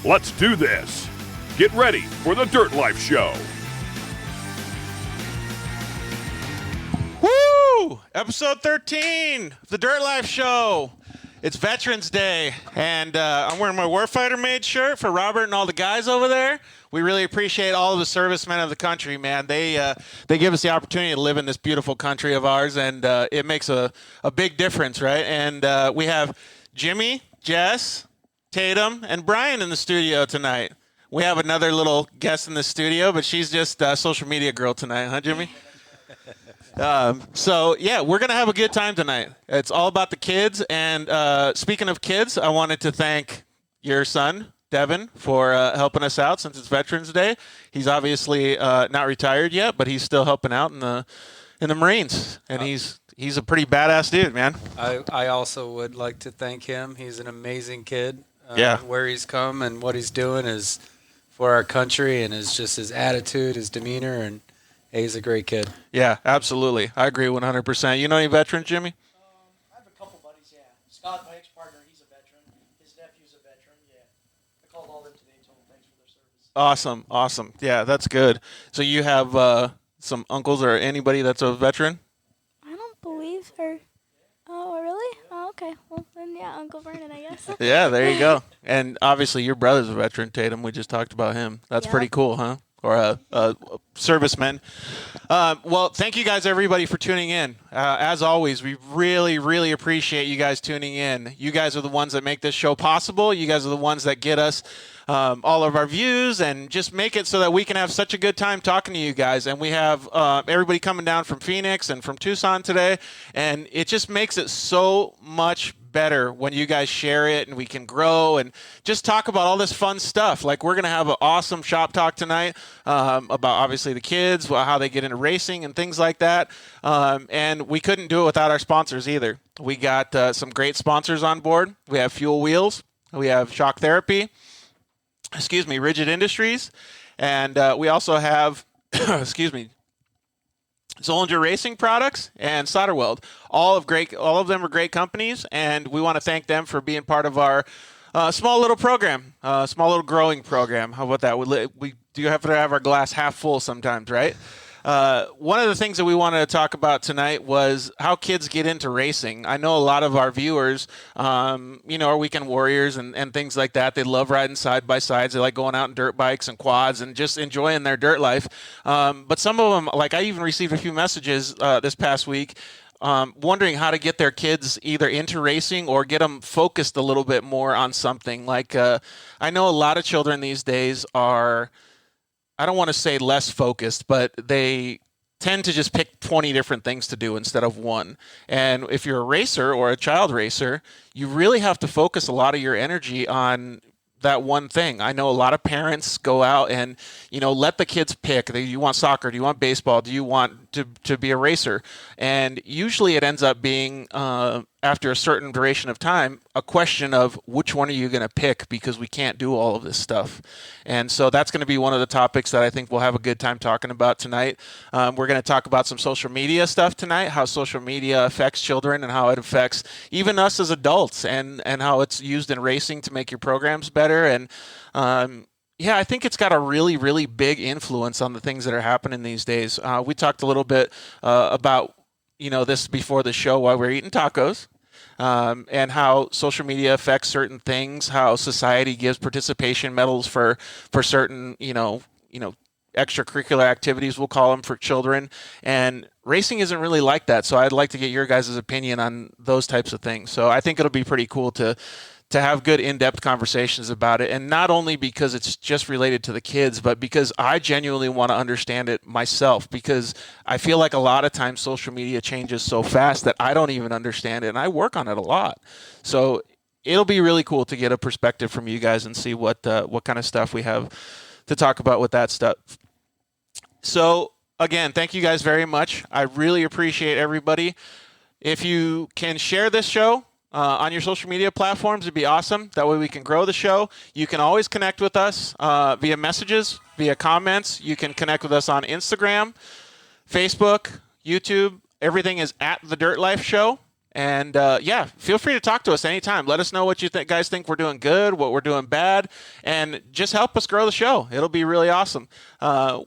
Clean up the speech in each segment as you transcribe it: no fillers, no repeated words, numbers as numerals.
Let's do this. Get ready for the Dirt Life Show. Woo! Episode 13 of the Dirt Life Show. It's Veterans Day, and I'm wearing my Warfighter Made shirt for Robert and all the guys over there. We really appreciate all of the servicemen of the country, man. They give us the opportunity to live in this beautiful country of ours, and it makes a big difference, right? And we have Jimmy, Jess, Tatum, and Brian in the studio tonight. We have another little guest in the studio, but she's just a social media girl tonight, huh, Jimmy? So, yeah, we're going to have a good time tonight. It's all about the kids. And speaking of kids, I wanted to thank your son, Devin, for helping us out since it's Veterans Day. He's obviously not retired yet, but he's still helping out in the Marines. And he's a pretty badass dude, man. I also would like to thank him. He's an amazing kid. Yeah. Where he's come and what he's doing is for our country, and is just his attitude, his demeanor, and he's a great kid. Yeah, absolutely. I agree 100%. You know any veterans, Jimmy? I have a couple buddies, yeah. Scott, my ex-partner, he's a veteran. His nephew's a veteran, yeah. I called all them today and told them thanks for their service. Awesome. Yeah, that's good. So you have some uncles or anybody that's a veteran? I don't believe her. Oh, really? Oh, okay. Well, then, yeah, Uncle Vernon, I guess. Yeah, there you go. And obviously your brother's a veteran, Tatum. We just talked about him. That's pretty cool, huh? Or a serviceman. Well, thank you guys, everybody, for tuning in. As always, we really, really appreciate you guys tuning in. You guys are the ones that make this show possible. You guys are the ones that get us all of our views and just make it so that we can have such a good time talking to you guys. And we have everybody coming down from Phoenix and from Tucson today, and it just makes it so much better when you guys share it and we can grow and just talk about all this fun stuff. Like, we're going to have an awesome shop talk tonight about obviously the kids, how they get into racing and things like that. And we couldn't do it without our sponsors either. We got some great sponsors on board. We have Fuel Wheels. We have Shock Therapy. Rigid Industries. And we also have, Zollinger Racing Products and Solderweld. All of them are great companies, and we want to thank them for being part of our small little program, small little growing program. How about that? We do have to have our glass half full sometimes, right? One of the things that we wanted to talk about tonight was how kids get into racing. I know a lot of our viewers, are weekend warriors and things like that. They love riding side by sides. They like going out on dirt bikes and quads and just enjoying their dirt life. But some of them, like I even received a few messages this past week, wondering how to get their kids either into racing or get them focused a little bit more on something. Like I know a lot of children these days are, I don't want to say less focused, but they tend to just pick 20 different things to do instead of one. And if you're a racer or a child racer, you really have to focus a lot of your energy on that one thing. I know a lot of parents go out and, let the kids pick. Do you want soccer? Do you want baseball? Do you want to be a racer? And usually it ends up being, after a certain duration of time, a question of which one are you going to pick, because we can't do all of this stuff. And so that's going to be one of the topics that I think we'll have a good time talking about tonight. We're going to talk about some social media stuff tonight, how social media affects children and how it affects even us as adults, and how it's used in racing to make your programs better. And I think it's got a really, really big influence on the things that are happening these days. We talked a little bit about this before the show while we were eating tacos. And how social media affects certain things, how society gives participation medals for certain, extracurricular activities, we'll call them, for children. And racing isn't really like that. So I'd like to get your guys' opinion on those types of things. So I think it'll be pretty cool to have good in-depth conversations about it. And not only because it's just related to the kids, but because I genuinely want to understand it myself, because I feel like a lot of times social media changes so fast that I don't even understand it, and I work on it a lot. So it'll be really cool to get a perspective from you guys and see what kind of stuff we have to talk about with that stuff. So again, thank you guys very much. I really appreciate everybody. If you can share this show on your social media platforms, it'd be awesome. That way we can grow the show. You can always connect with us via messages, via comments. You can connect with us on Instagram, Facebook, YouTube. Everything is at The Dirt Life Show. And yeah, feel free to talk to us anytime. Let us know what you guys think we're doing good, what we're doing bad, and just help us grow the show. It'll be really awesome.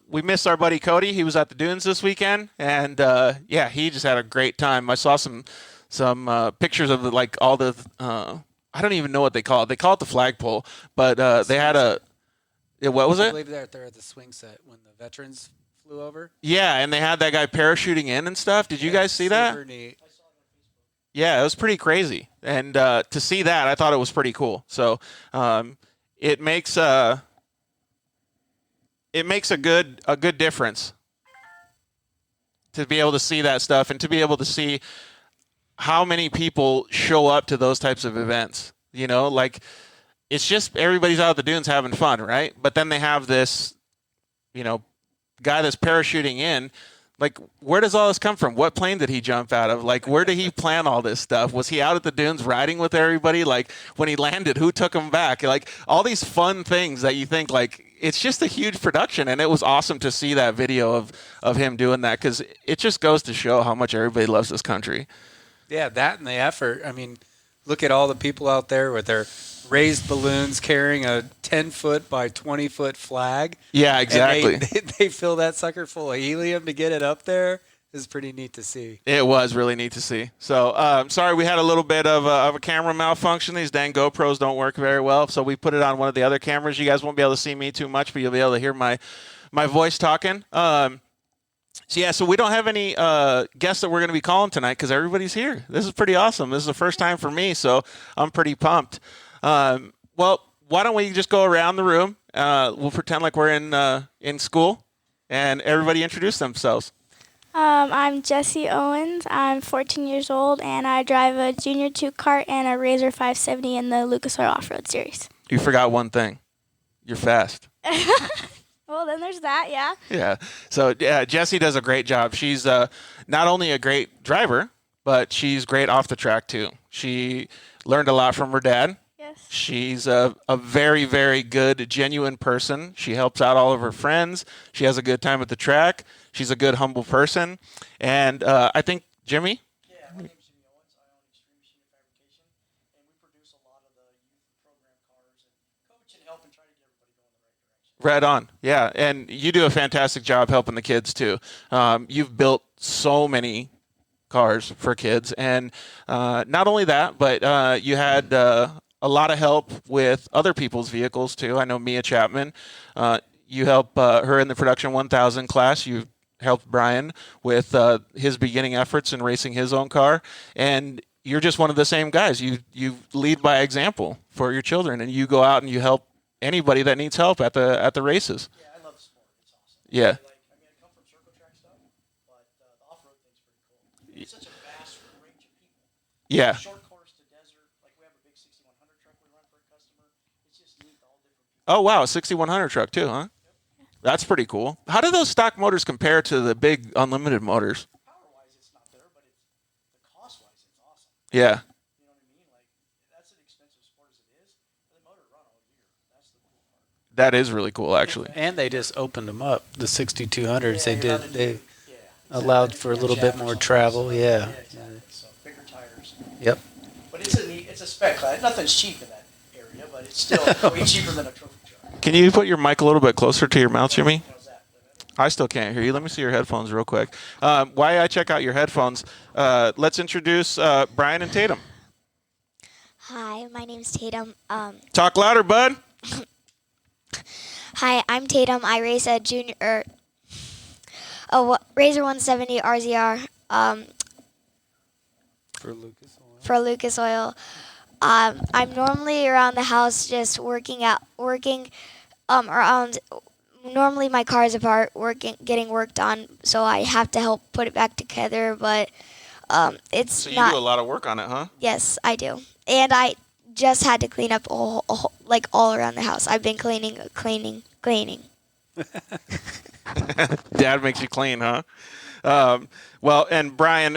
We miss our buddy Cody. He was at the Dunes this weekend, and yeah, he just had a great time. I saw some pictures of like all the I don't even know what they call it. They call it the flagpole, but they had a what was it? I believe they're at the swing set when the veterans flew over. Yeah, and they had that guy parachuting in and stuff. Did you guys see that? Super neat. Yeah, it was pretty crazy, and to see that, I thought it was pretty cool. So it makes a good difference to be able to see that stuff and to be able to see how many people show up to those types of events. You know, like it's just everybody's out at the dunes having fun, right? But then they have this, you know, guy that's parachuting in. Like, where does all this come from? What plane did he jump out of? Like, where did he plan all this stuff? Was he out at the dunes riding with everybody? Like, when he landed, who took him back? Like, all these fun things that you think, like, it's just a huge production. And it was awesome to see that video of him doing that because it just goes to show how much everybody loves this country. Yeah, that and the effort. I mean, look at all the people out there with their raised balloons carrying a 10-foot by 20-foot flag. Yeah, exactly. And they fill that sucker full of helium to get it up there. It's pretty neat to see. It was really neat to see. So, sorry, we had a little bit of a camera malfunction. These dang GoPros don't work very well, so we put it on one of the other cameras. You guys won't be able to see me too much, but you'll be able to hear my voice talking. So we don't have any guests that we're going to be calling tonight because everybody's here. This is pretty awesome. This is the first time for me, so I'm pretty pumped. Well, why don't we just go around the room? We'll pretend like we're in school, and everybody introduce themselves. I'm Jessie Owens. I'm 14 years old, and I drive a Junior 2 kart and a Razor 570 in the Lucas Oil Off-Road Series. You forgot one thing. You're fast. Well, then there's that, yeah. Yeah. So, yeah, Jessie does a great job. She's not only a great driver, but she's great off the track, too. She learned a lot from her dad. Yes. She's a very, very good, genuine person. She helps out all of her friends. She has a good time at the track. She's a good, humble person. And I think, Jimmy? Yeah, my name's Jimmy Owens. I own Extreme Machine Fabrication, and we produce a lot of the youth program cars and coach and help and try to get everybody going in the right direction. Right on. Yeah, and you do a fantastic job helping the kids, too. You've built so many cars for kids. And not only that, but you had a lot of help with other people's vehicles, too. I know Mia Chapman. You help her in the Production 1000 class. You helped Brian with his beginning efforts in racing his own car. And you're just one of the same guys. You lead by example for your children, and you go out and you help anybody that needs help at the races. Yeah, I love the sport. It's awesome. Yeah. I come from circle track stuff, but the off-road thing's pretty cool. It's such a vast range of people. Yeah. Short course to desert. Like we have a big 6100 truck we run for a customer. It's just neat, all different people. Oh, wow, 6100 truck, too, huh? That's pretty cool. How do those stock motors compare to the big unlimited motors? Power-wise, it's not there, but the cost-wise, it's awesome. Yeah. You know what I mean? Like, that's an expensive sport as it is. The motor run all year. That's the cool part. That is really cool, actually. And they just opened them up. The 6200s, Yeah, they allowed for a little bit more travel. Yeah. Exactly. So bigger tires. Yep. But it's a spec class. Nothing's cheap in that area, but it's still way cheaper than a trophy truck. Can you put your mic a little bit closer to your mouth, Jimmy? How's that? I still can't hear you. Let me see your headphones real quick. While I check out your headphones, let's introduce Brian and Tatum. Hi, my name's Tatum. Talk louder, bud. Hi, I'm Tatum. I race a Razor 170 RZR for Lucas Oil. I'm normally around the house just working around. Normally my car's apart, getting worked on, so I have to help put it back together. But it's So you not. do a lot of work on it, huh? Yes, I do, and I just had to clean up all around the house. I've been cleaning. Dad makes you clean, huh? Well, and Brian,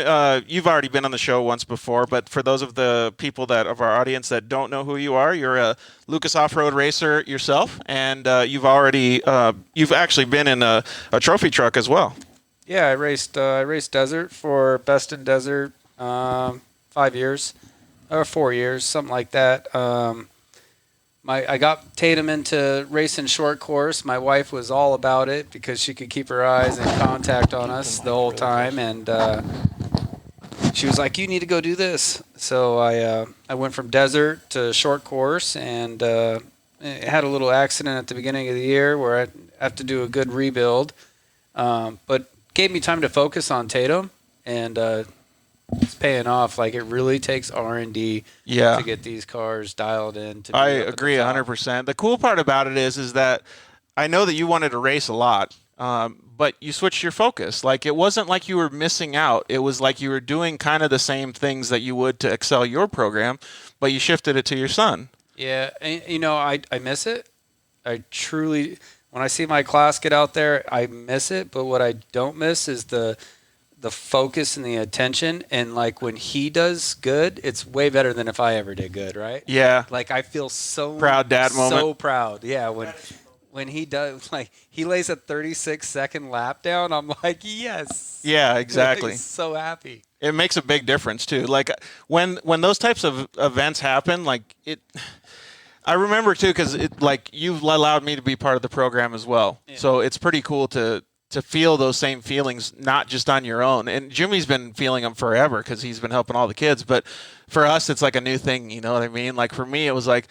you've already been on the show once before, but for those of the people of our audience that don't know who you are, you're a Lucas off-road racer yourself, and you've actually been in a trophy truck as well. Yeah, I raced desert for Best in Desert 5 years or 4 years, something like that. I got Tatum into racing short course. My wife was all about it because she could keep her eyes in contact on us the whole time, and she was like, "You need to go do this." So I went from desert to short course, and had a little accident at the beginning of the year where I have to do a good rebuild, but gave me time to focus on Tatum, and it's paying off. Like, it really takes R&D to get these cars dialed in. I agree 100%. The cool part about it is that I know that you wanted to race a lot, but you switched your focus. Like, it wasn't like you were missing out. It was like you were doing kind of the same things that you would to excel your program, but you shifted it to your son. Yeah, and, I miss it. I truly, when I see my class get out there, I miss it. But what I don't miss is the focus and the attention. And like, when he does good, it's way better than if I ever did good, right? Yeah. Like, I feel so proud dad moment. So proud. Yeah, when he does, like, he lays a 36-second lap down, I'm like, yes. Yeah, exactly. Like, so happy. It makes a big difference too. Like, when those types of events happen, like, I remember too, because you've allowed me to be part of the program as well. Yeah. So it's pretty cool to feel those same feelings, not just on your own. And Jimmy's been feeling them forever because he's been helping all the kids. But for us, it's like a new thing. You know what I mean? Like, for me, it was like,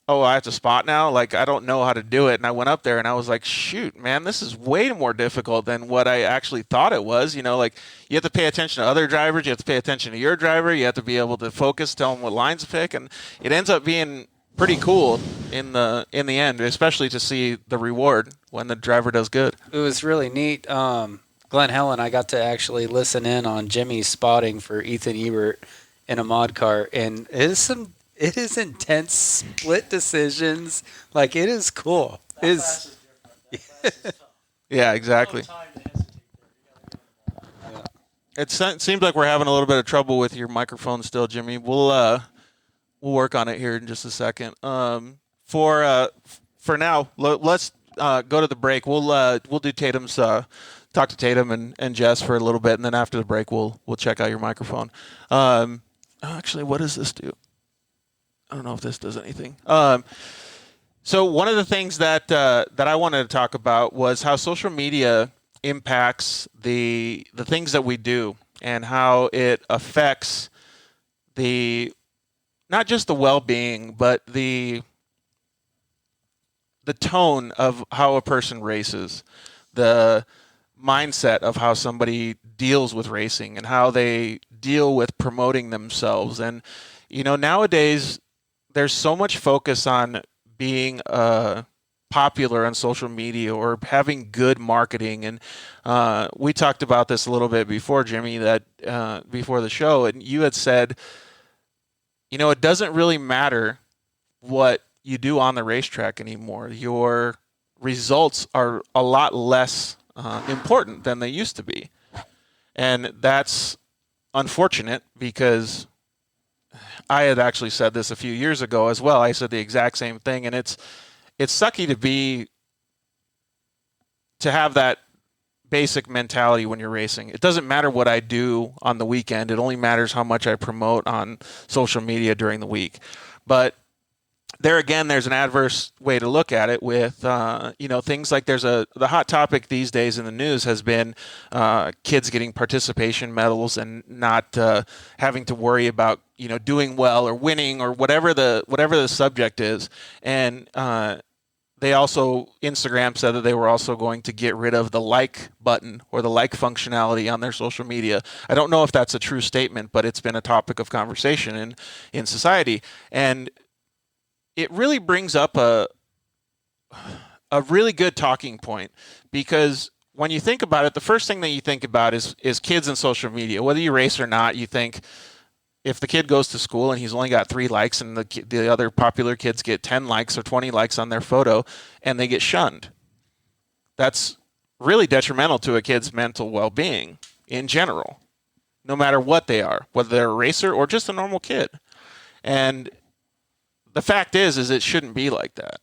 oh, I have to spot now? Like, I don't know how to do it. And I went up there and I was like, shoot, man, this is way more difficult than what I actually thought it was. Like, you have to pay attention to other drivers. You have to pay attention to your driver. You have to be able to focus, tell them what lines to pick. And it ends up being pretty cool in the end, especially to see the reward when the driver does good. It was really neat. Glenn Helen, I got to actually listen in on Jimmy's spotting for Ethan Ebert in a mod car, and it is intense split decisions. Like, it is cool. That class is different. That class is tough. Yeah, exactly. It seems like we're having a little bit of trouble with your microphone still, Jimmy. We'll work on it here in just a second. For now, let's go to the break. We'll do Tatum's talk to Tatum and Jess for a little bit, and then after the break, we'll check out your microphone. Actually, what does this do? I don't know if this does anything. So one of the things that I wanted to talk about was how social media impacts the things that we do and how it affects not just the well-being, but the tone of how a person races, the mindset of how somebody deals with racing and how they deal with promoting themselves. And, nowadays there's so much focus on being popular on social media or having good marketing. And we talked about this a little bit before, Jimmy, that before the show, and you had said, it doesn't really matter what you do on the racetrack anymore. Your results are a lot less important than they used to be. And that's unfortunate because I had actually said this a few years ago as well. I said the exact same thing. And it's sucky to have that basic mentality when you're racing. It doesn't matter what I do on the weekend. It only matters how much I promote on social media during the week. But there again, there's an adverse way to look at it with, things like the hot topic these days in the news has been kids getting participation medals and not having to worry about, doing well or winning or whatever the subject is. And they also, Instagram said that they were also going to get rid of the like button or the like functionality on their social media. I don't know if that's a true statement, but it's been a topic of conversation in society. And it really brings up a really good talking point, because when you think about it, the first thing that you think about is kids and social media. Whether you race or not, you think if the kid goes to school and he's only got 3 likes and the other popular kids get 10 likes or 20 likes on their photo and they get shunned, that's really detrimental to a kid's mental well-being in general, no matter what they are, whether they're a racer or just a normal kid. And the fact is it shouldn't be like that.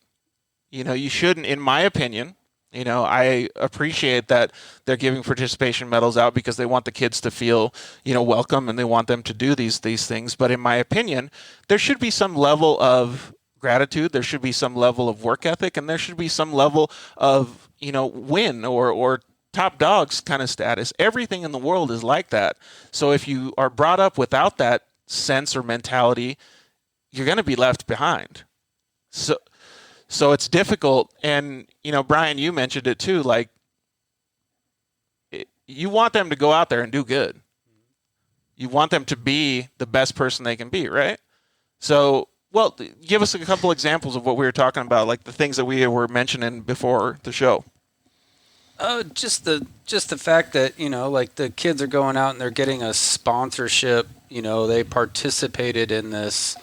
You shouldn't, in my opinion, You know, I appreciate that they're giving participation medals out because they want the kids to feel, you know, welcome, and they want them to do these things. But in my opinion, there should be some level of gratitude. There should be some level of work ethic, and there should be some level of, you know, win or top dogs kind of status. Everything in the world is like that. So if you are brought up without that sense or mentality, you're going to be left behind. So it's difficult. And, you know, Brian, you mentioned it too. Like, you want them to go out there and do good. You want them to be the best person they can be, right? So, well, give us a couple examples of what we were talking about, like the things that we were mentioning before the show. Just the fact that, you know, like the kids are going out and they're getting a sponsorship. You know, they participated in this,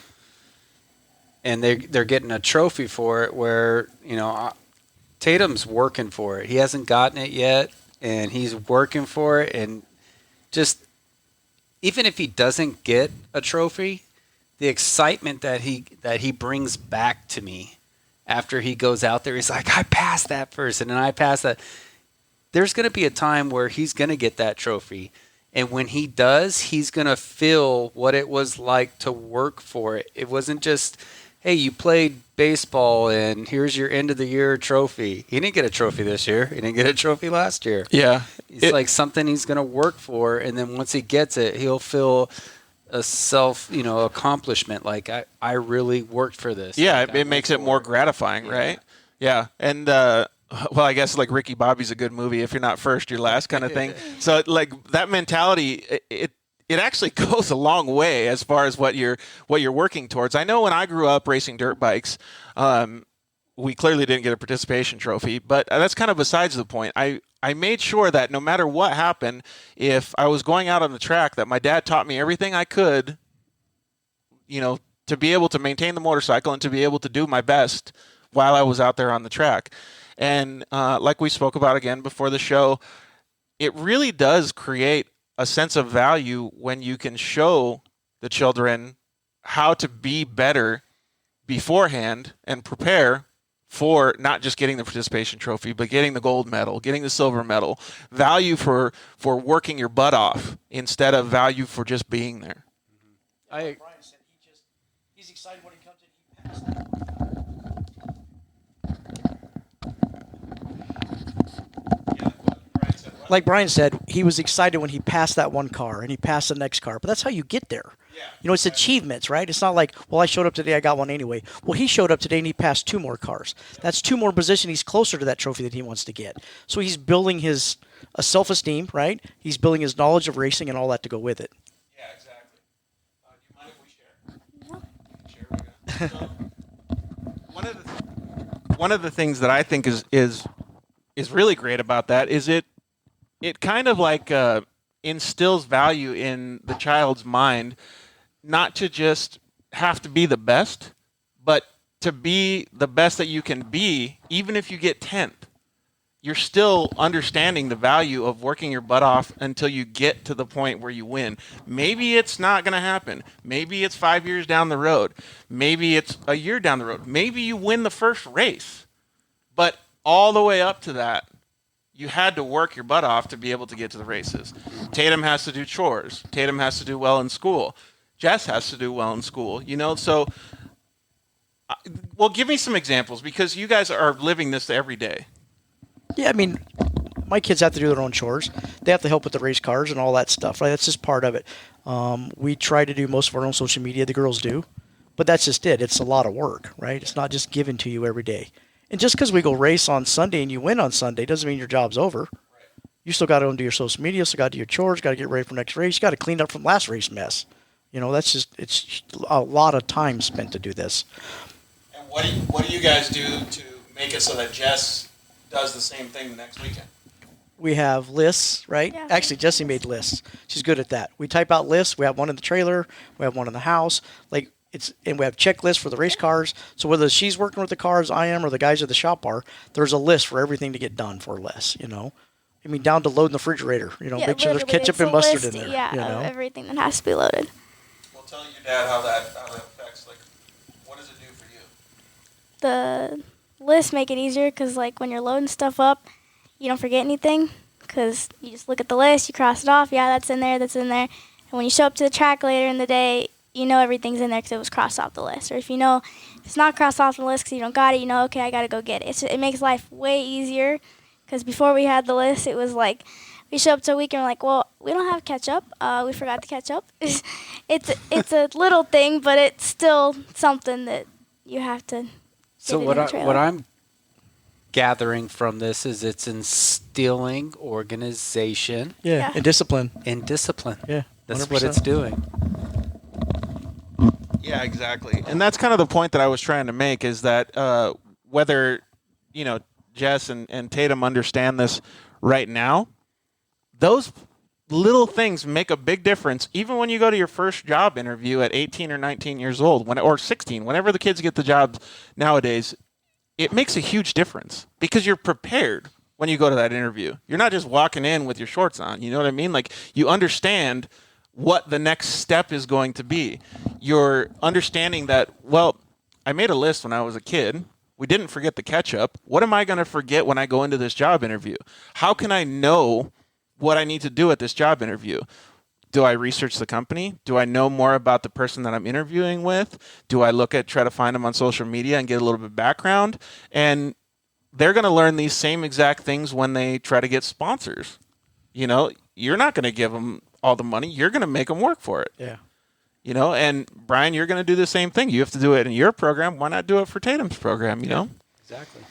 and they're getting a trophy for it. Where, you know, Tatum's working for it. He hasn't gotten it yet, and he's working for it. And just even if he doesn't get a trophy, the excitement that he brings back to me after he goes out there, he's like, I passed that person and I passed that. There's going to be a time where he's going to get that trophy. And when he does, he's going to feel what it was like to work for it. It wasn't just, hey, you played baseball and here's your end of the year trophy. He didn't get a trophy this year. He didn't get a trophy last year. Yeah. It's like something he's going to work for. And then once he gets it, he'll feel a self, you know, accomplishment. Like, I really worked for this. Yeah, like, it makes it more gratifying, right? Yeah. And, well, I guess like Ricky Bobby's a good movie. If you're not first, you're last kind of thing. So like that mentality, it actually goes a long way as far as what you're working towards. I know when I grew up racing dirt bikes, we clearly didn't get a participation trophy, but that's kind of besides the point. I made sure that no matter what happened, if I was going out on the track, that my dad taught me everything I could, you know, to be able to maintain the motorcycle and to be able to do my best while I was out there on the track. And like we spoke about again before the show, it really does create a sense of value when you can show the children how to be better beforehand and prepare for not just getting the participation trophy, but getting the gold medal, getting the silver medal. Value for working your butt off instead of value for just being there. Brian said he's excited when he comes in. He passed that. Like Brian said, he was excited when he passed that one car and he passed the next car. But that's how you get there. Yeah, you know, it's achievements, right? It's not like, well, I showed up today, I got one anyway. Well, he showed up today and he passed 2 more cars. That's 2 more positions. He's closer to that trophy that he wants to get. So he's building his self-esteem, right? He's building his knowledge of racing and all that to go with it. Yeah, exactly. Do you mind if we share? Share. So, one of the things that I think is really great about that is it kind of like instills value in the child's mind, not to just have to be the best, but to be the best that you can be, even if you get 10th. You're still understanding the value of working your butt off until you get to the point where you win. Maybe it's not going to happen. Maybe it's 5 years down the road. Maybe it's a year down the road. Maybe you win the first race. But all the way up to that, you had to work your butt off to be able to get to the races. Tatum has to do chores. Tatum has to do well in school. Jess has to do well in school. You know, so, well, give me some examples because you guys are living this every day. Yeah, I mean, my kids have to do their own chores. They have to help with the race cars and all that stuff, right? That's just part of it. We try to do most of our own social media. The girls do. But that's just it. It's a lot of work, right? It's not just given to you every day. And just because we go race on Sunday and you win on Sunday doesn't mean your job's over. You still got to do your social media, still got to do your chores, got to get ready for next race. You got to clean up from last race mess. You know, that's just, it's a lot of time spent to do this. And what do you guys do to make it so that Jess does the same thing the next weekend? We have lists, right? Yeah. Actually, Jessie made lists. She's good at that. We type out lists. We have one in the trailer. We have one in the house. And we have checklists for the race cars. So whether she's working with the cars, I am, or the guys at the shop are, there's a list for everything to get done for less, you know. I mean, down to loading the refrigerator. You know, Yeah, make sure there's literally, ketchup it's and a mustard list, in there. Yeah, you know? of everything that has to be loaded. Well, tell your dad how that affects. Like, what does it do for you? lists make it easier because, like, when you're loading stuff up, you don't forget anything because you just look at the list, you cross it off. Yeah, that's in there, that's in there. And when you show up to the track later in the day, you know everything's in there because it was crossed off the list. Or if you know it's not crossed off the list because you don't got it, you know, okay, I got to go get it. It makes life way easier because before we had the list, it was like we show up to a week and we're like, well, we don't have ketchup. We forgot the ketchup. It's a little thing, but it's still something that you have to. So what I'm gathering from this is it's instilling organization. Yeah, and discipline. And discipline. Yeah, 100%. That's what it's doing. Yeah, exactly. And that's kind of the point that I was trying to make is that whether, Jess and Tatum understand this right now, those little things make a big difference even when you go to your first job interview at 18 or 19 years old or 16, whenever the kids get the jobs nowadays. It makes a huge difference because you're prepared when you go to that interview. You're not just walking in with your shorts on. You know what I mean? Like, you understand what the next step is going to be. You're understanding that, well, I made a list when I was a kid. We didn't forget the ketchup. What am I going to forget when I go into this job interview? How can I know what I need to do at this job interview? Do I research the company? Do I know more about the person that I'm interviewing with? Do I try to find them on social media and get a little bit of background? And they're going to learn these same exact things when they try to get sponsors. You're not going to give them all the money. You're going to make them work for it. Yeah. And Brian, you're going to do the same thing. You have to do it in your program. Why not do it for Tatum's program, Exactly.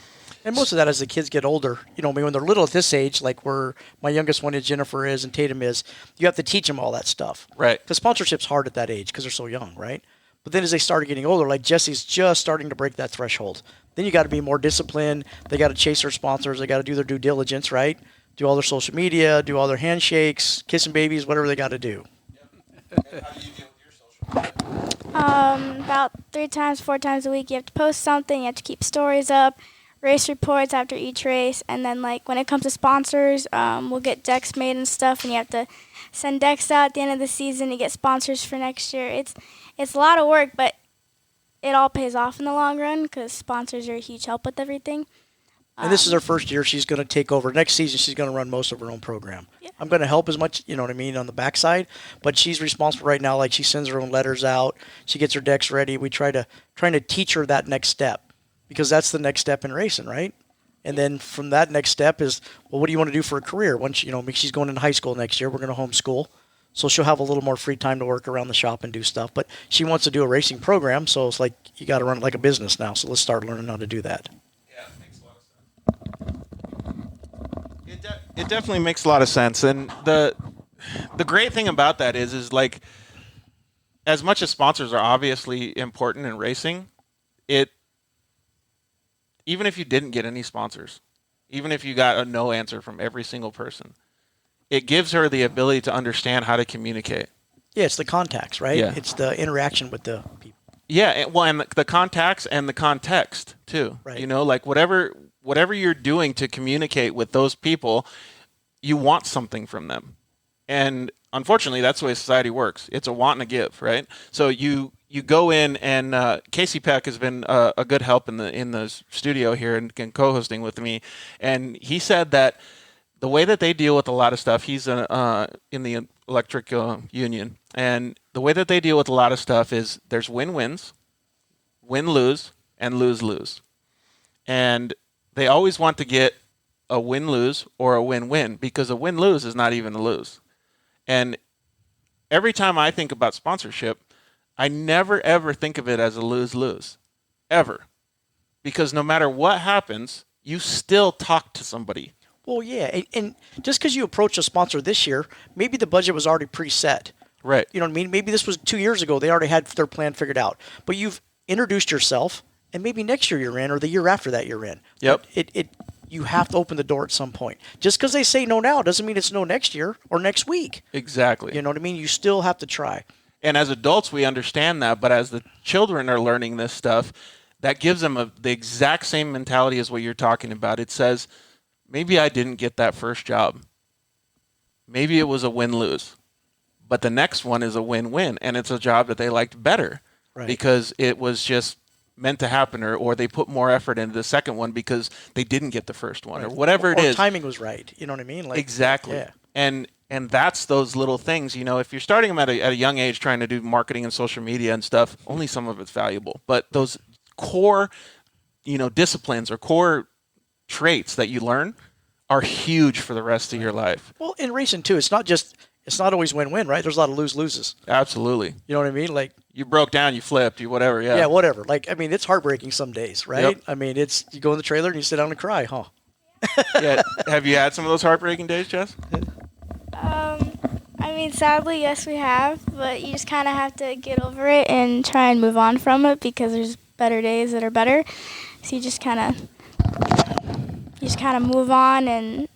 And most of that as the kids get older, when they're little at this age, like where my youngest one is, Jennifer is, and Tatum is, you have to teach them all that stuff. Right. Because sponsorship's hard at that age because they're so young, right? But then as they start getting older, like Jesse's just starting to break that threshold. Then you got to be more disciplined. They got to chase their sponsors. They got to do their due diligence, right? Do all their social media, do all their handshakes, kissing babies, whatever they got to do. How do you deal with your social media? About 3 times, 4 times a week, you have to post something. You have to keep stories up, race reports after each race, and then like when it comes to sponsors, we'll get decks made and stuff, and you have to send decks out at the end of the season to get sponsors for next year. It's a lot of work, but it all pays off in the long run because sponsors are a huge help with everything. And this is her first year. She's going to take over. Next season, she's going to run most of her own program. Yeah. I'm going to help as much, on the backside. But she's responsible right now. Like, she sends her own letters out. She gets her decks ready. We trying to teach her that next step because that's the next step in racing, right? And then from that next step is, well, what do you want to do for a career? Once, she's going into high school next year. We're going to homeschool. So she'll have a little more free time to work around the shop and do stuff. But she wants to do a racing program. So it's like, you got to run it like a business now. So let's start learning how to do that. It definitely makes a lot of sense, and the great thing about that is like, as much as sponsors are obviously important in racing, even if you didn't get any sponsors, even if you got a no answer from every single person, it gives her the ability to understand how to communicate. Yeah, it's the contacts, right? Yeah. It's the interaction with the people. Yeah, and the contacts and the context too. Right. Like whatever you're doing to communicate with those people, you want something from them. And unfortunately, that's the way society works. It's a want and a give, right? So you go in, and Casey Peck has been a good help in the studio here and co-hosting with me. And he said that the way that they deal with a lot of stuff, he's in the electric union, and the way that they deal with a lot of stuff is there's win-wins, win-lose, and lose-lose. And they always want to get a win-lose or a win-win because a win-lose is not even a lose. And every time I think about sponsorship, I never, ever think of it as a lose-lose, ever. Because no matter what happens, you still talk to somebody. Well, yeah, and just because you approach a sponsor this year, maybe the budget was already preset. Right. You know what I mean? Maybe this was 2 years ago. They already had their plan figured out. But you've introduced yourself, and maybe next year you're in, or the year after that you're in. Yep. But you have to open the door at some point. Just because they say no now doesn't mean it's no next year or next week. Exactly. You know what I mean? You still have to try. And as adults, we understand that. But as the children are learning this stuff, that gives them the exact same mentality as what you're talking about. It says, maybe I didn't get that first job. Maybe it was a win-lose. But the next one is a win-win, and it's a job that they liked better. Right. Because it was just meant to happen, or they put more effort into the second one because they didn't get the first one, or whatever it is. Timing was right. You know what I mean? Like, exactly. Yeah. And that's those little things. If you're starting them at a young age trying to do marketing and social media and stuff, only some of it's valuable. But those core, disciplines or core traits that you learn are huge for the rest of your life. Well, in racing too, it's not always win-win, right? There's a lot of lose-loses. Absolutely. You know what I mean? Like, you broke down, you flipped, you whatever, yeah. Yeah, whatever. Like, I mean, it's heartbreaking some days, right? Yep. I mean, you go in the trailer and you sit down and cry, huh? Yeah. Have you had some of those heartbreaking days, Jess? I mean, sadly, yes, we have, but you just kind of have to get over it and try and move on from it because there's better days that are better. So you just kind of move on and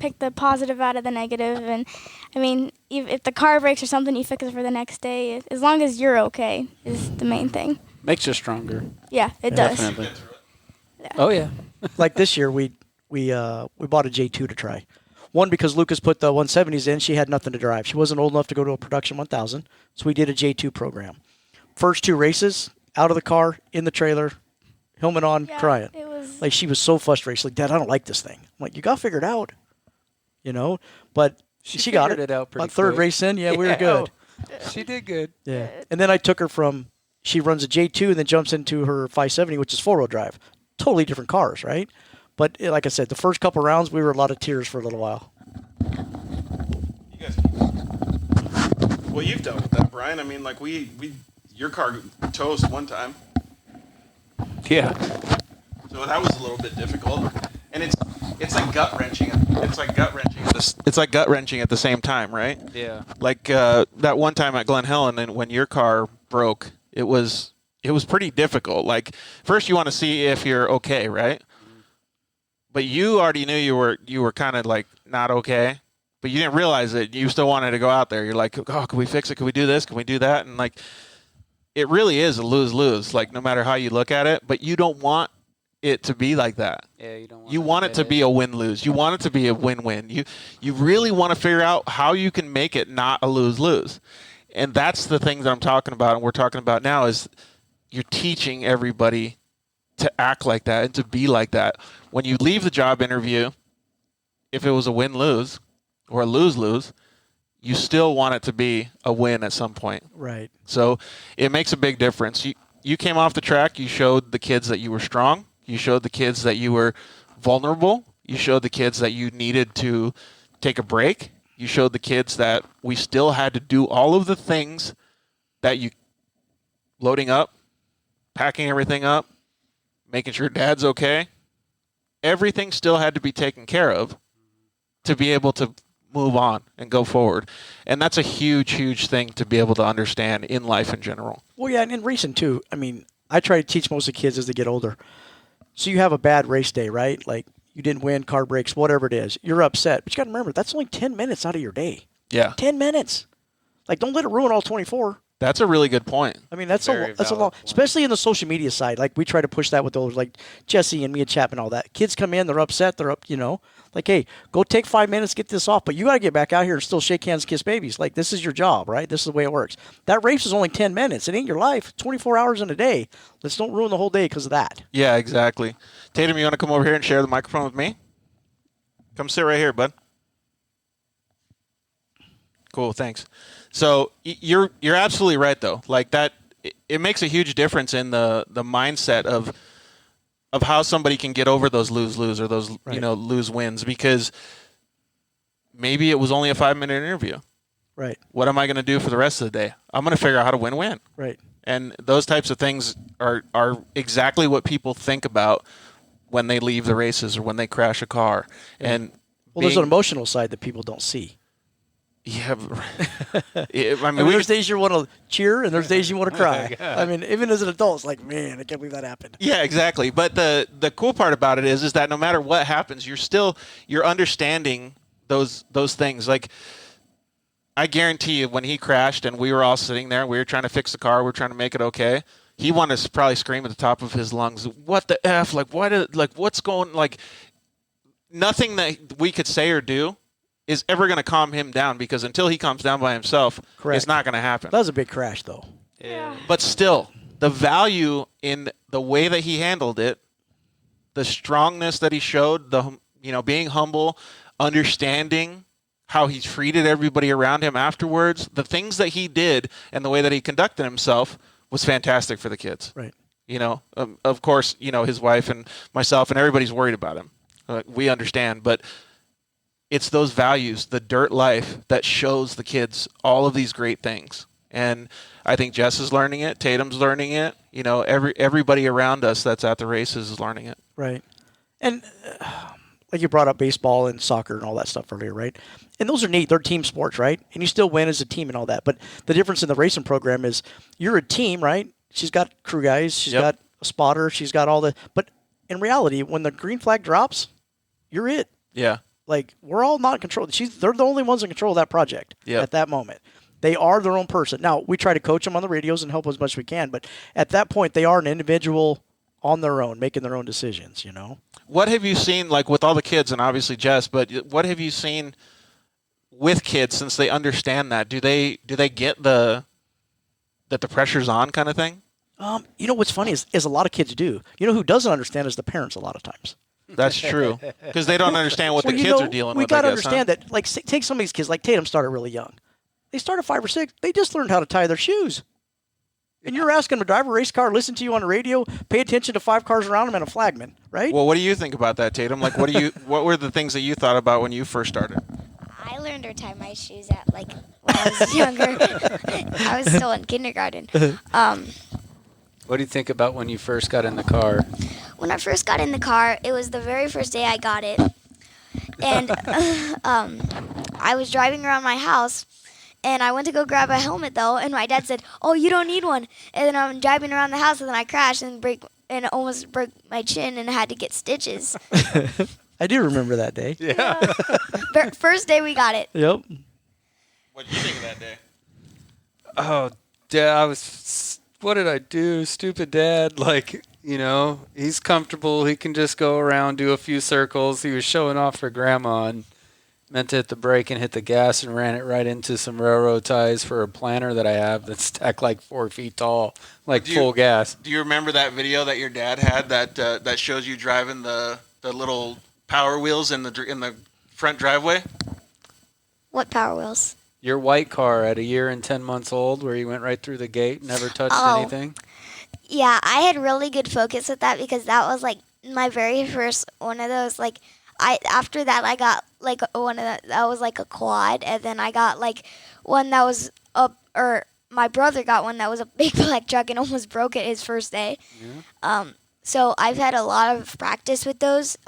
pick the positive out of the negative. And I mean, if the car breaks or something, you fix it for the next day. As long as you're okay is the main thing. Makes you stronger. Yeah, it does. Definitely. Yeah. Oh yeah. Like this year, we bought a J2 to try. One, because Lucas put the 170s in, she had nothing to drive. She wasn't old enough to go to a production 1000, so we did a J2 program. First 2 races, out of the car, in the trailer, helmet on, crying. It was Like, she was so frustrated. She's like, Dad, I don't like this thing. I'm like, you got to figure it out, But she got figured it out pretty About third quick. race in, we were good. She did good. Yeah. And then I took her she runs a J2 and then jumps into her 570, which is 4-wheel drive. Totally different cars, right? But like I said, the first couple rounds, we were a lot of tears for a little while. You guys well, you've dealt with that, Brian. I mean, like your car toast one time. Yeah. So that was a little bit difficult. And it's like gut wrenching. It's like gut wrenching at the same time, right? Yeah. Like that one time at Glen Helen, and when your car broke, it was pretty difficult. Like, first you want to see if you're okay, right? But you already knew you were kind of like not okay, but you didn't realize it. You still wanted to go out there. You're like, oh, can we fix it? Can we do this? Can we do that? And like, it really is a lose-lose. Like, no matter how you look at it, but you don't want it to be like that. Yeah, you don't want. You want it to be a win-lose. You want it to be a win-win. You really want to figure out how you can make it not a lose-lose. And that's the thing that I'm talking about, and we're talking about now, is you're teaching everybody to act like that and to be like that. When you leave the job interview, if it was a win-lose or a lose-lose, you still want it to be a win at some point. Right. So it makes a big difference. You came off the track, you showed the kids that you were strong, you showed the kids that you were vulnerable, you showed the kids that you needed to take a break, you showed the kids that we still had to do all of the things that loading up, packing everything up, making sure Dad's okay. Everything still had to be taken care of to be able to move on and go forward. And that's a huge, huge thing to be able to understand in life in general. Well, yeah, and in racing too. I mean, I try to teach most of the kids as they get older. So you have a bad race day, right? Like, you didn't win, car breaks, whatever it is. You're upset. But you got to remember, that's only 10 minutes out of your day. Yeah. 10 minutes. Like, don't let it ruin all 24. That's a really good point. I mean, that's a long, point. especially in the social media side. Like, we try to push that with those, like Jessie and Mia Chapman and all that. Kids come in, they're upset, they're up, like, hey, go take 5 minutes, get this off, but you got to get back out here and still shake hands, kiss babies. Like, this is your job, right? This is the way it works. That race is only 10 minutes. It ain't your life. 24 hours in a day. Let's don't ruin the whole day because of that. Yeah, exactly. Tatum, you want to come over here and share the microphone with me? Come sit right here, bud. Cool, thanks. So you're absolutely right, though. Like, that, it makes a huge difference in the mindset of how somebody can get over those lose-lose or those lose-wins, because maybe it was only a 5-minute interview. Right. What am I going to do for the rest of the day? I'm going to figure out how to win-win. Right. And those types of things are exactly what people think about when they leave the races or when they crash a car. And there's an emotional side that people don't see. Yeah, I mean, there's days you want to cheer and there's days you want to cry. I mean, even as an adult, it's like, man, I can't believe that happened. Yeah, exactly. But the cool part about it is that no matter what happens, you're understanding those things. Like, I guarantee you, when he crashed and we were all sitting there, we were trying to fix the car, we were trying to make it okay. He wanted to probably scream at the top of his lungs, "What the F? Like, what's going? Like, nothing that we could say or do is ever going to calm him down, because until he calms down by himself, Correct. it's not going to happen." That was a big crash, though. Yeah. But still, the value in the way that he handled it, the strongness that he showed, being humble, understanding how he treated everybody around him afterwards, the things that he did and the way that he conducted himself was fantastic for the kids. Right. Of course, his wife and myself and everybody's worried about him. We understand, but it's those values, the dirt life, that shows the kids all of these great things. And I think Jess is learning it. Tatum's learning it. Everybody around us that's at the races is learning it. Right. And like you brought up baseball and soccer and all that stuff earlier, right? And those are neat. They're team sports, right? And you still win as a team and all that. But the difference in the racing program is you're a team, right? She's got crew guys. She's got a spotter. She's got all the – but in reality, when the green flag drops, you're it. Yeah. Like, we're all not in control. They're the only ones in control of that project at that moment. They are their own person. Now, we try to coach them on the radios and help as much as we can, but at that point, they are an individual on their own, making their own decisions, What have you seen, like with all the kids, and obviously Jess, but what have you seen with kids since they understand that? Do they get that the pressure's on kind of thing? What's funny is a lot of kids do. Who doesn't understand is the parents a lot of times. That's true, because they don't understand what the kids are dealing with. We got to understand that, like, take some of these kids, like Tatum started really young. They started 5 or 6. They just learned how to tie their shoes. And you're asking them to drive a race car, listen to you on the radio, pay attention to 5 cars around them, and a flagman, right? Well, what do you think about that, Tatum? Like, what were the things that you thought about when you first started? I learned to tie my shoes at when I was younger. I was still in kindergarten. What do you think about when you first got in the car? When I first got in the car, it was the very first day I got it. And I was driving around my house, and I went to go grab a helmet, though, and my dad said, "Oh, you don't need one." And then I'm driving around the house, and then I crashed and almost broke my chin and had to get stitches. I do remember that day. Yeah. First day we got it. Yep. What did you think of that day? Oh, Dad, what did I do? Stupid Dad. Like, he's comfortable. He can just go around, do a few circles. He was showing off for Grandma and meant to hit the brake and hit the gas and ran it right into some railroad ties for a planter that I have that's stacked like 4 feet tall, full gas. Do you remember that video that your dad had that shows you driving the little power wheels in the front driveway? What power wheels? Your white car at 1 year and 10 months old, where you went right through the gate, never touched anything? Yeah, I had really good focus with that because that was my very first one of those. After that I got one of that was like a quad, and then I got one that was my brother got one that was a big black truck and almost broke it his first day. Yeah. So I've had a lot of practice with those.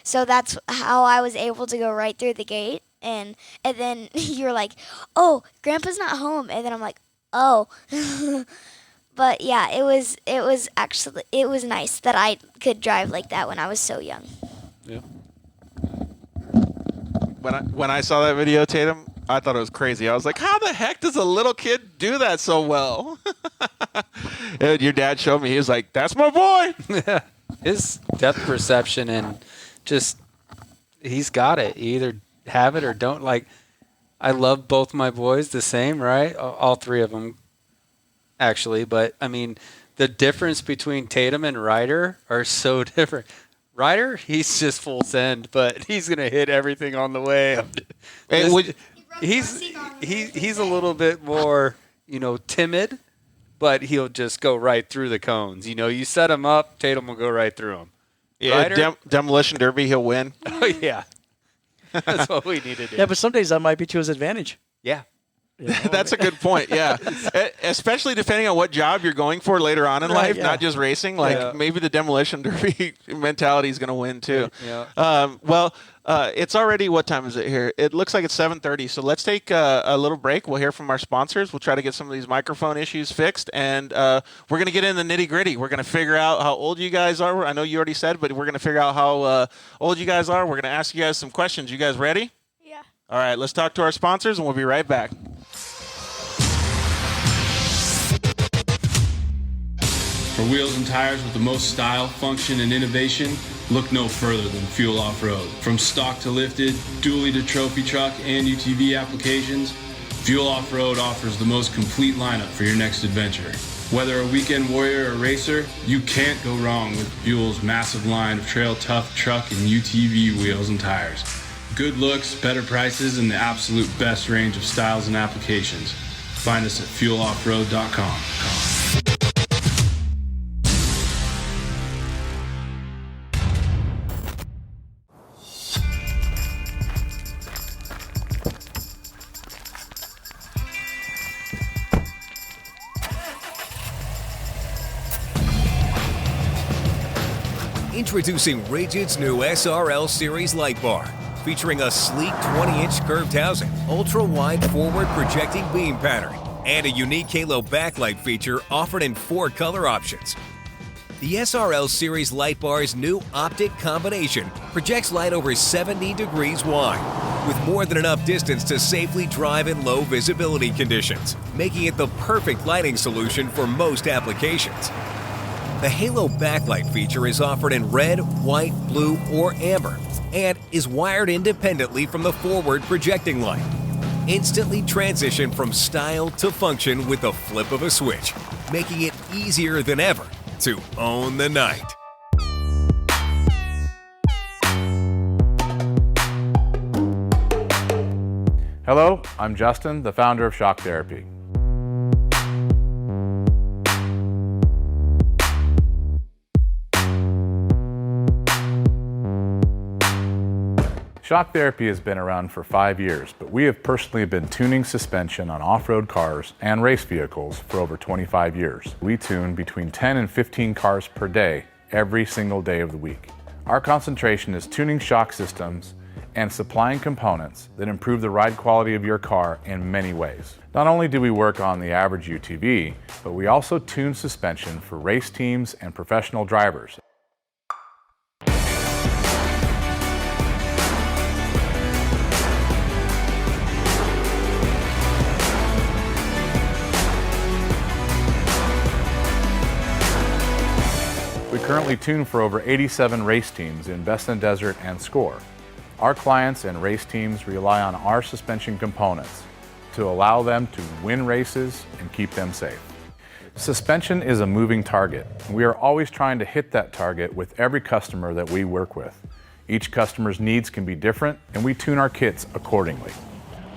So that's how I was able to go right through the gate. And then you're like, "Oh, Grandpa's not home," and then I'm like, "Oh." But yeah, it was nice that I could drive like that when I was so young. Yeah. When I saw that video, Tatum, I thought it was crazy. I was like, "How the heck does a little kid do that so well?" And your dad showed me. He was like, "That's my boy." His depth perception and he's got it. You either have it or don't. I love both my boys the same, right? All 3 of them, actually. But I mean, the difference between Tatum and Ryder are so different. Ryder, he's just full send, but he's gonna hit everything on the way. He's a little bit more, timid, but he'll just go right through the cones. You set him up, Tatum will go right through him. Yeah, demolition derby, he'll win. Oh yeah. That's what we need to do. Yeah, but some days that might be to his advantage. Yeah. That's a good point, yeah. Especially depending on what job you're going for later on in life, not just racing. Maybe the demolition derby mentality is going to win, too. Yeah. It's already, what time is it here? It looks like it's 7:30, so let's take a little break. We'll hear from our sponsors. We'll try to get some of these microphone issues fixed, and we're going to get in the nitty-gritty. We're going to figure out how old you guys are. I know you already said, but we're going to figure out how old you guys are. We're going to ask you guys some questions. You guys ready? Yeah. All right, let's talk to our sponsors, and we'll be right back. For wheels and tires with the most style, function, and innovation, look no further than Fuel Off-Road. From stock to lifted, dually to trophy truck, and UTV applications, Fuel Off-Road offers the most complete lineup for your next adventure. Whether a weekend warrior or racer, you can't go wrong with Buell's massive line of Trail Tough truck and UTV wheels and tires. Good looks, better prices, and the absolute best range of styles and applications. Find us at fueloffroad.com. Introducing Rigid's new SRL Series light bar, featuring a sleek 20-inch curved housing, ultra-wide forward projecting beam pattern, and a unique halo backlight feature offered in 4 color options. The SRL Series light bar's new optic combination projects light over 70 degrees wide, with more than enough distance to safely drive in low visibility conditions, making it the perfect lighting solution for most applications. The Halo backlight feature is offered in red, white, blue, or amber, and is wired independently from the forward projecting light. Instantly transition from style to function with the flip of a switch, making it easier than ever to own the night. Hello, I'm Justin, the founder of Shock Therapy. Shock Therapy has been around for 5 years, but we have personally been tuning suspension on off-road cars and race vehicles for over 25 years. We tune between 10 and 15 cars per day, every single day of the week. Our concentration is tuning shock systems and supplying components that improve the ride quality of your car in many ways. Not only do we work on the average UTV, but we also tune suspension for race teams and professional drivers. We currently tune for over 87 race teams in Best in the Desert and SCORE. Our clients and race teams rely on our suspension components to allow them to win races and keep them safe. Suspension is a moving target. We are always trying to hit that target with every customer that we work with. Each customer's needs can be different, and we tune our kits accordingly.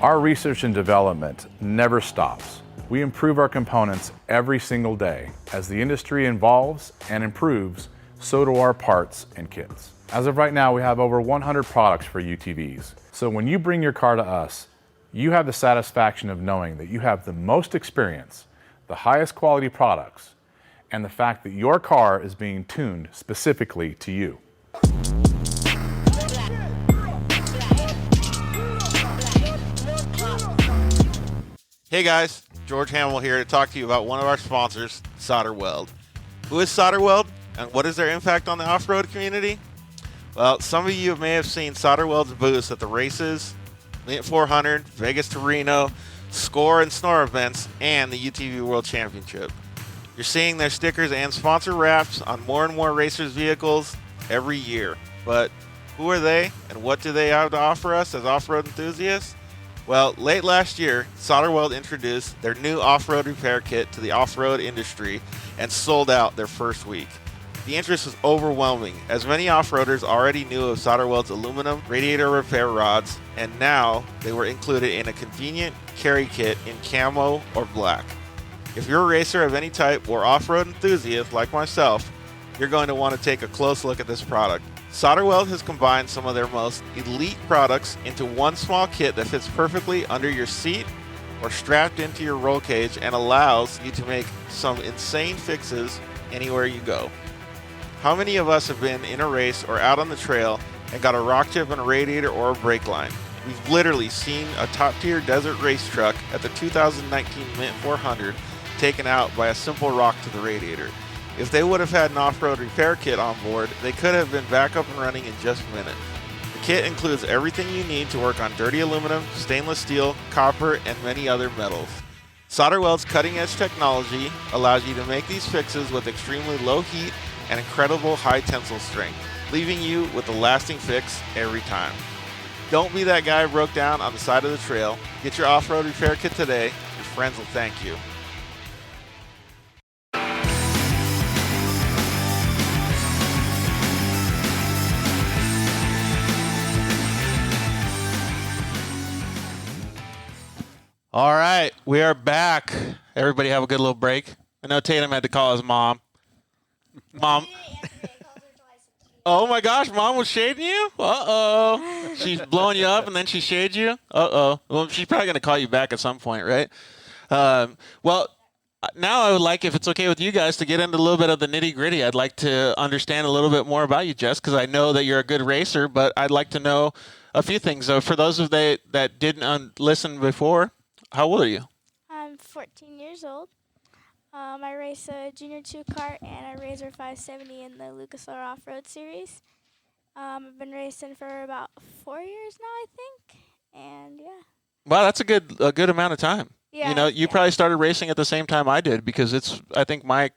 Our research and development never stops. We improve our components every single day. As the industry evolves and improves, so do our parts and kits. As of right now, we have over 100 products for UTVs. So when you bring your car to us, you have the satisfaction of knowing that you have the most experience, the highest quality products, and the fact that your car is being tuned specifically to you. Hey guys, George Hamill here to talk to you about one of our sponsors, Solder Weld. Who is Solder Weld, and what is their impact on the off-road community? Well, some of you may have seen Solder Weld's booths at the races, Mint 400, Vegas to Reno, SCORE and SNOR events, and the UTV World Championship. You're seeing their stickers and sponsor wraps on more and more racers' vehicles every year. But who are they, and what do they have to offer us as off-road enthusiasts? Well, late last year, Solder Weld introduced their new off-road repair kit to the off-road industry and sold out their first week. The interest was overwhelming, as many off-roaders already knew of Solder Weld's aluminum radiator repair rods, and now they were included in a convenient carry kit in camo or black. If you're a racer of any type or off-road enthusiast like myself, you're going to want to take a close look at this product. Solder Weld has combined some of their most elite products into one small kit that fits perfectly under your seat or strapped into your roll cage and allows you to make some insane fixes anywhere you go. How many of us have been in a race or out on the trail and got a rock chip in a radiator or a brake line? We've literally seen a top-tier desert race truck at the 2019 Mint 400 taken out by a simple rock to the radiator. If they would have had an off-road repair kit on board, they could have been back up and running in just minutes. The kit includes everything you need to work on dirty aluminum, stainless steel, copper, and many other metals. Solder Weld's cutting-edge technology allows you to make these fixes with extremely low heat and incredible high tensile strength, leaving you with a lasting fix every time. Don't be that guy who broke down on the side of the trail. Get your off-road repair kit today. Your friends will thank you. All right, we are back. Everybody have a good little break. I know Tatum had to call his mom. Mom. Oh my gosh, Mom was shading you? Uh-oh. She's blowing you up and then she shades you? Uh-oh. Well, she's probably going to call you back at some point, right? Well, now I would like, if it's okay with you guys, to get into a little bit of the nitty-gritty. I'd like to understand a little bit more about you, Jess, because I know that you're a good racer, but I'd like to know a few things. So for those of they that didn't listen before, how old are you? I'm 14 years old. I race a Junior 2 kart and a Razor 570 in the Lucas Oil Off-Road Series. I've been racing for about 4 years now, I think, and yeah. Wow, that's a good amount of time. Yeah, you know, you probably started racing at the same time I did, because I think my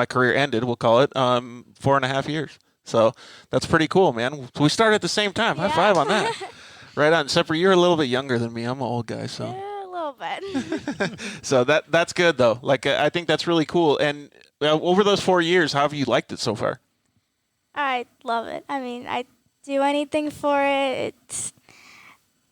career ended, we'll call it, 4.5 years. So that's pretty cool, man. We started at the same time. Yeah. High five on that. Right on. Except for you're a little bit younger than me. I'm an old guy, so. Yeah, a little bit. So that's good though. Like, I think that's really cool. And over those 4 years, how have you liked it so far? I love it. I mean, I do anything for it.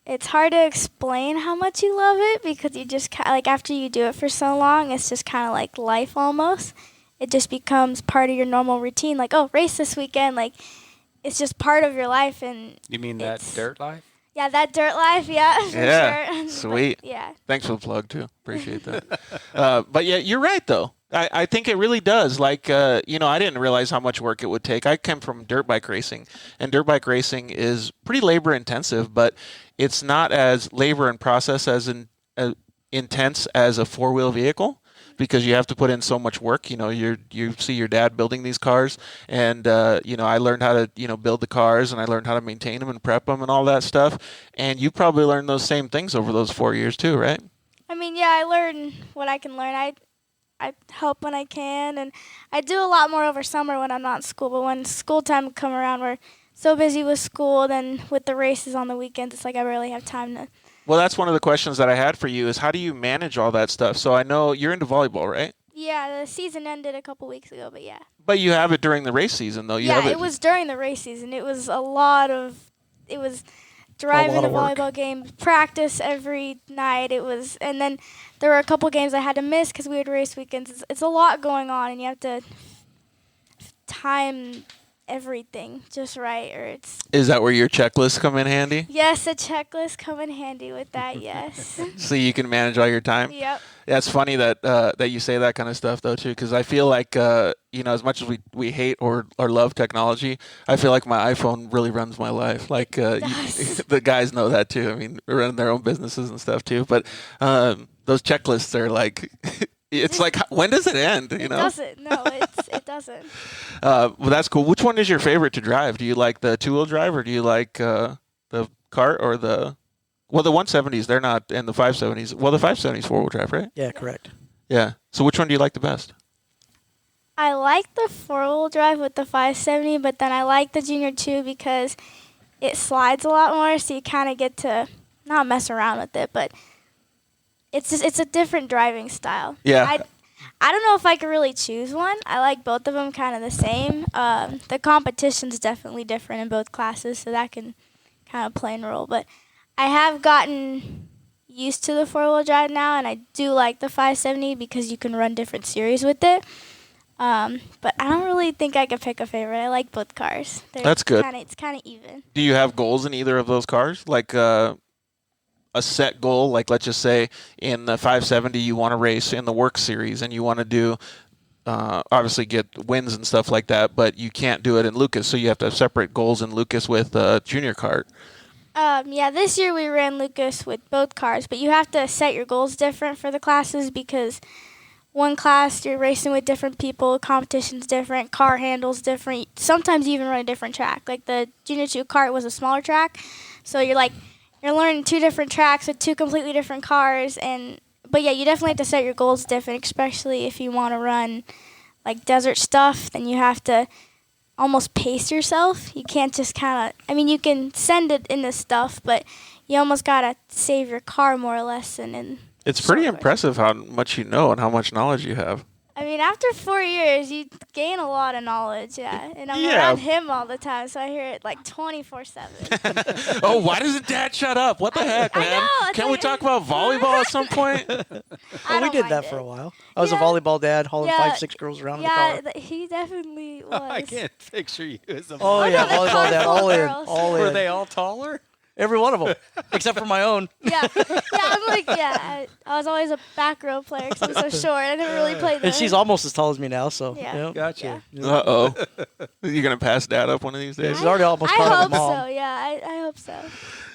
It's hard to explain how much you love it, because you just like, after you do it for so long, it's just kind of like life almost. It just becomes part of your normal routine. Like, oh, race this weekend. Like, it's just part of your life. And You mean that dirt life? yeah, that dirt life. Yeah, for Yeah, sure. sweet. Yeah. Thanks for the plug too. Appreciate that. But yeah, you're right though. I think it really does. Like, I didn't realize how much work it would take. I came from dirt bike racing, and dirt bike racing is pretty labor intensive, but it's not as labor and process as intense as a four-wheel vehicle, because you have to put in so much work. You see your dad building these cars, and I learned how to build the cars, and I learned how to maintain them and prep them and all that stuff. And you probably learned those same things over those 4 years too, right? I mean, yeah, I learn what I can learn. I help when I can, and I do a lot more over summer when I'm not in school. But when school time come around, we're so busy with school, then with the races on the weekends, it's like I barely have time to. Well, that's one of the questions that I had for you, is how do you manage all that stuff? So I know you're into volleyball, right? Yeah, the season ended a couple weeks ago, but yeah. But you have it during the race season, though. It was during the race season. It was driving to volleyball games, practice every night. And then there were a couple games I had to miss because we had race weekends. It's a lot going on, and you have to time everything just right, or it's. Is that where your checklists come in handy? Yes, a checklist come in handy with that. Yes. So you can manage all your time. Yep. Yeah, it's funny that you say that kind of stuff though too, because I feel like as much as we hate or love technology, I feel like my iPhone really runs my life. Like the guys know that too. I mean, they're running their own businesses and stuff too. But those checklists are like. It's like, when does it end? It doesn't. No, it doesn't. Well, that's cool. Which one is your favorite to drive? Do you like the two-wheel drive, or do you like the kart, or the 170s? They're not, and the 570s. Well, the 570s four-wheel drive, right? Yeah, correct. Yeah. So which one do you like the best? I like the four-wheel drive with the 570, but then I like the Junior 2 because it slides a lot more, so you kind of get to not mess around with it, but it's a different driving style. Yeah. I don't know if I could really choose one. I like both of them kind of the same. The competition's definitely different in both classes, so that can kind of play a role. But I have gotten used to the four-wheel drive now, and I do like the 570 because you can run different series with it. But I don't really think I could pick a favorite. I like both cars. That's good. It's kind of even. Do you have goals in either of those cars? Like a set goal, like let's just say in the 570 you want to race in the work series and you want to do obviously get wins and stuff like that, but you can't do it in Lucas, so you have to have separate goals in Lucas with junior kart. Yeah, this year we ran Lucas with both cars, but you have to set your goals different for the classes because one class you're racing with different people, competition's different, car handles different. Sometimes you even run a different track. Like the Junior 2 kart was a smaller track, so you're learning two different tracks with two completely different cars. But yeah, you definitely have to set your goals different, especially if you want to run like desert stuff. Then you have to almost pace yourself. You can't just you can send it in the stuff, but you almost got to save your car more or less. It's pretty impressive how much you know and how much knowledge you have. I mean, after 4 years, you gain a lot of knowledge, yeah. And I'm Yeah. around him all the time, so I hear it like 24/7. Oh, why doesn't Dad shut up? What the heck, I man? know, it's Can't we like- talk about volleyball at some point? I we don't did mind that it. for a while. I was a Yeah. volleyball dad, hauling Yeah. 5, 6 girls around Yeah, in the car. he definitely was. I can't picture you as a Oh, Oh, yeah, no, the volleyball car dad, full of all in, girls. all Were in. they all taller? Every one of them, except for my own. Yeah, I'm like, I was always a back row player because I'm so short. I never really played. And she's almost as tall as me now, so. Yeah. you know. Gotcha. Uh-oh. You going to pass Dad up one of these days? She's already almost I caught up hope with mom. so. Yeah, I hope so.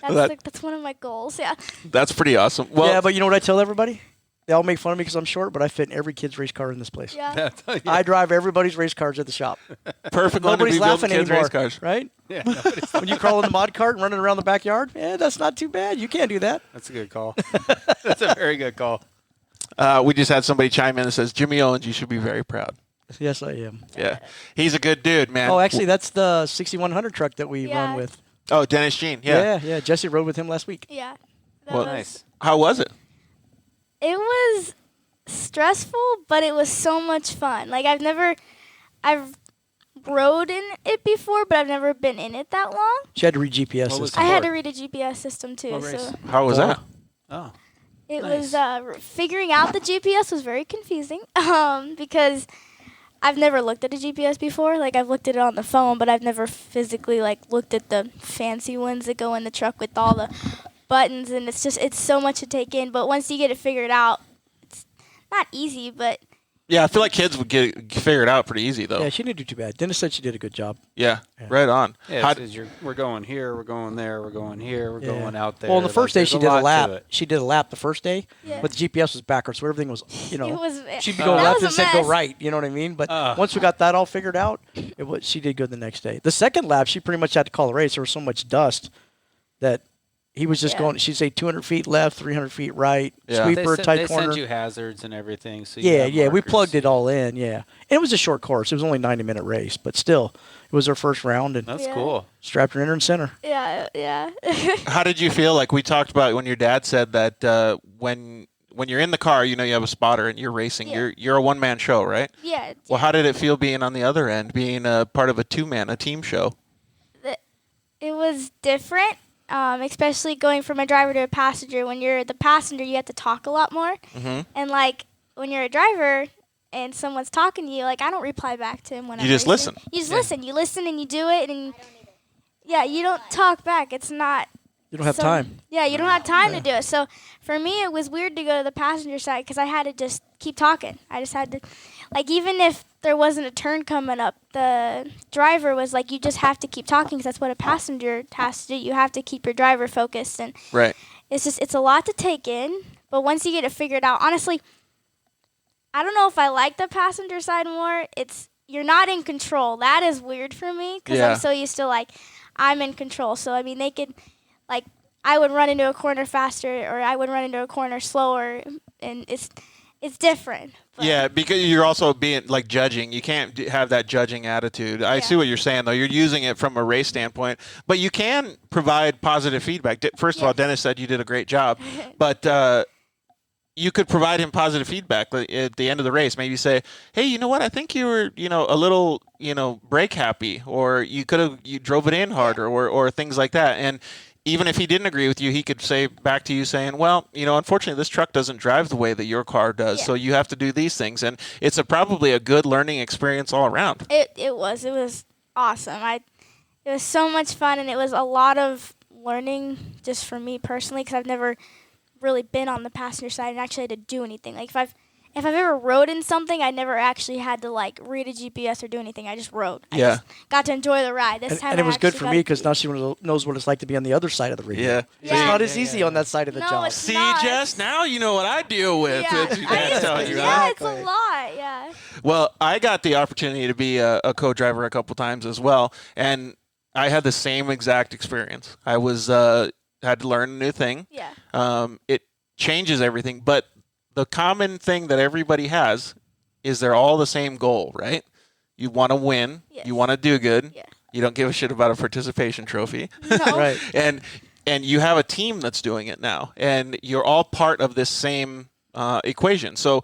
That's That- that's one of my goals. Yeah. That's pretty awesome. Well, Yeah, but you know what I tell everybody? They all make fun of me because I'm short, but I fit in every kid's race car in this place. Yeah. I drive everybody's race cars at the shop. perfect one to Nobody's be building laughing kids' anymore, race cars. right? Yeah, When you crawl in the mod cart and running around the backyard, that's not too bad. You can't do that. that's a good call. That's a very good call. We just had somebody chime in that says, Jimmy Owens, you should be very proud. Yes, I am. Yeah. He's a good dude, man. Oh, actually, that's the 6100 truck that we Yeah. run with. Oh, Dennis Jean. Yeah. Yeah. Jesse rode with him last week. Yeah. That Well, was- Nice. How was it? It was stressful, but it was so much fun. Like I've rode in it before, but I've never been in it that long. She had to read GPS What was system. I had Sport. to read a GPS system too, What so race? How was that? Oh. it Nice. was figuring out the GPS was very confusing because I've never looked at a GPS before. Like I've looked at it on the phone, but I've never physically like looked at the fancy ones that go in the truck with all the buttons, and it's so much to take in. But once you get it figured out, it's not easy, but Yeah, I feel like kids would figure it out pretty easy, though. Yeah, she didn't do too bad. Dennis said she did a good job. Yeah, right on. Yeah, How- it says we're going here, we're going there, we're going here, we're going out there. Well, on the first day there's she did a lot to lap. it. She did a lap the first day, Yeah. but the GPS was backwards, so everything was, it was. she'd be that going left was a and said go mess. right. You know what I mean? But once we got that all figured out, she did good the next day. The second lap, she pretty much had to call a race. There was so much dust that he was just Yeah. going. She'd say 200 feet left, 300 feet right, Yeah. sweeper, They tight send corner. you hazards and everything. So you Yeah, have we markers. plugged it all in. Yeah, and it was a short course. It was only a 90-minute race, but still, it was our first round and That's Yeah. cool. strapped her in center. Yeah. How did you feel? Like we talked about when your dad said that when you're in the car, you have a spotter and you're racing. Yeah. You're a one-man show, right? Yeah. Well, how did it feel being on the other end, being a part of a team show? It was different, especially going from a driver to a passenger. When you're the passenger, you have to talk a lot more. Mm-hmm. And like when you're a driver and someone's talking to you, like I don't reply back to him when You I'm just racing. listen. You just listen. You listen and you do it, and yeah, you don't talk back. It's not. You don't have so- time. Yeah, you don't have time to do it. So for me, it was weird to go to the passenger side because I had to just keep talking. I just had to, like, even if there wasn't a turn coming up, the driver was like, you just have to keep talking because that's what a passenger has to do. You have to keep your driver focused, and Right. it's a lot to take in. But once you get it figured out, honestly, I don't know if I like the passenger side more. You're not in control. That is weird for me because Yeah. I'm so used to like I'm in control. So I mean, they could like I would run into a corner faster or I would run into a corner slower, and it's different. But Yeah, because you're also being like judging. You can't have that judging attitude. I see what you're saying, though. You're using it from a race standpoint, but you can provide positive feedback. First of all, Dennis said you did a great job, but you could provide him positive feedback at the end of the race. Maybe say, "Hey, you know what? I think you were, a little, brake happy, or you drove it in harder, or things like that." And even if he didn't agree with you, he could say back to you saying, well, unfortunately, this truck doesn't drive the way that your car does, so you have to do these things. And it's probably a good learning experience all around. It was awesome. It was so much fun, and it was a lot of learning just for me personally because I've never really been on the passenger side and actually had to do anything. Like if I've ever rode in something, I never actually had to like read a GPS or do anything. I just rode. I just got to enjoy the ride. This time And it was good I for actually me because now she knows what it's like to be on the other side of the radio. Yeah. So it's not as easy on that side of the No, job. it's See, not. Jess, now you know what I deal with. Yeah. That's what Dad's telling you, Yeah, right? it's a lot. Yeah. Well, I got the opportunity to be a co-driver a couple times as well, and I had the same exact experience. I was had to learn a new thing. Yeah. It changes everything, but the common thing that everybody has is they're all the same goal, right? You want to win. Yes. You want to do good. Yeah. You don't give a shit about a participation trophy. No. Right. And you have a team that's doing it now, and you're all part of this same equation. So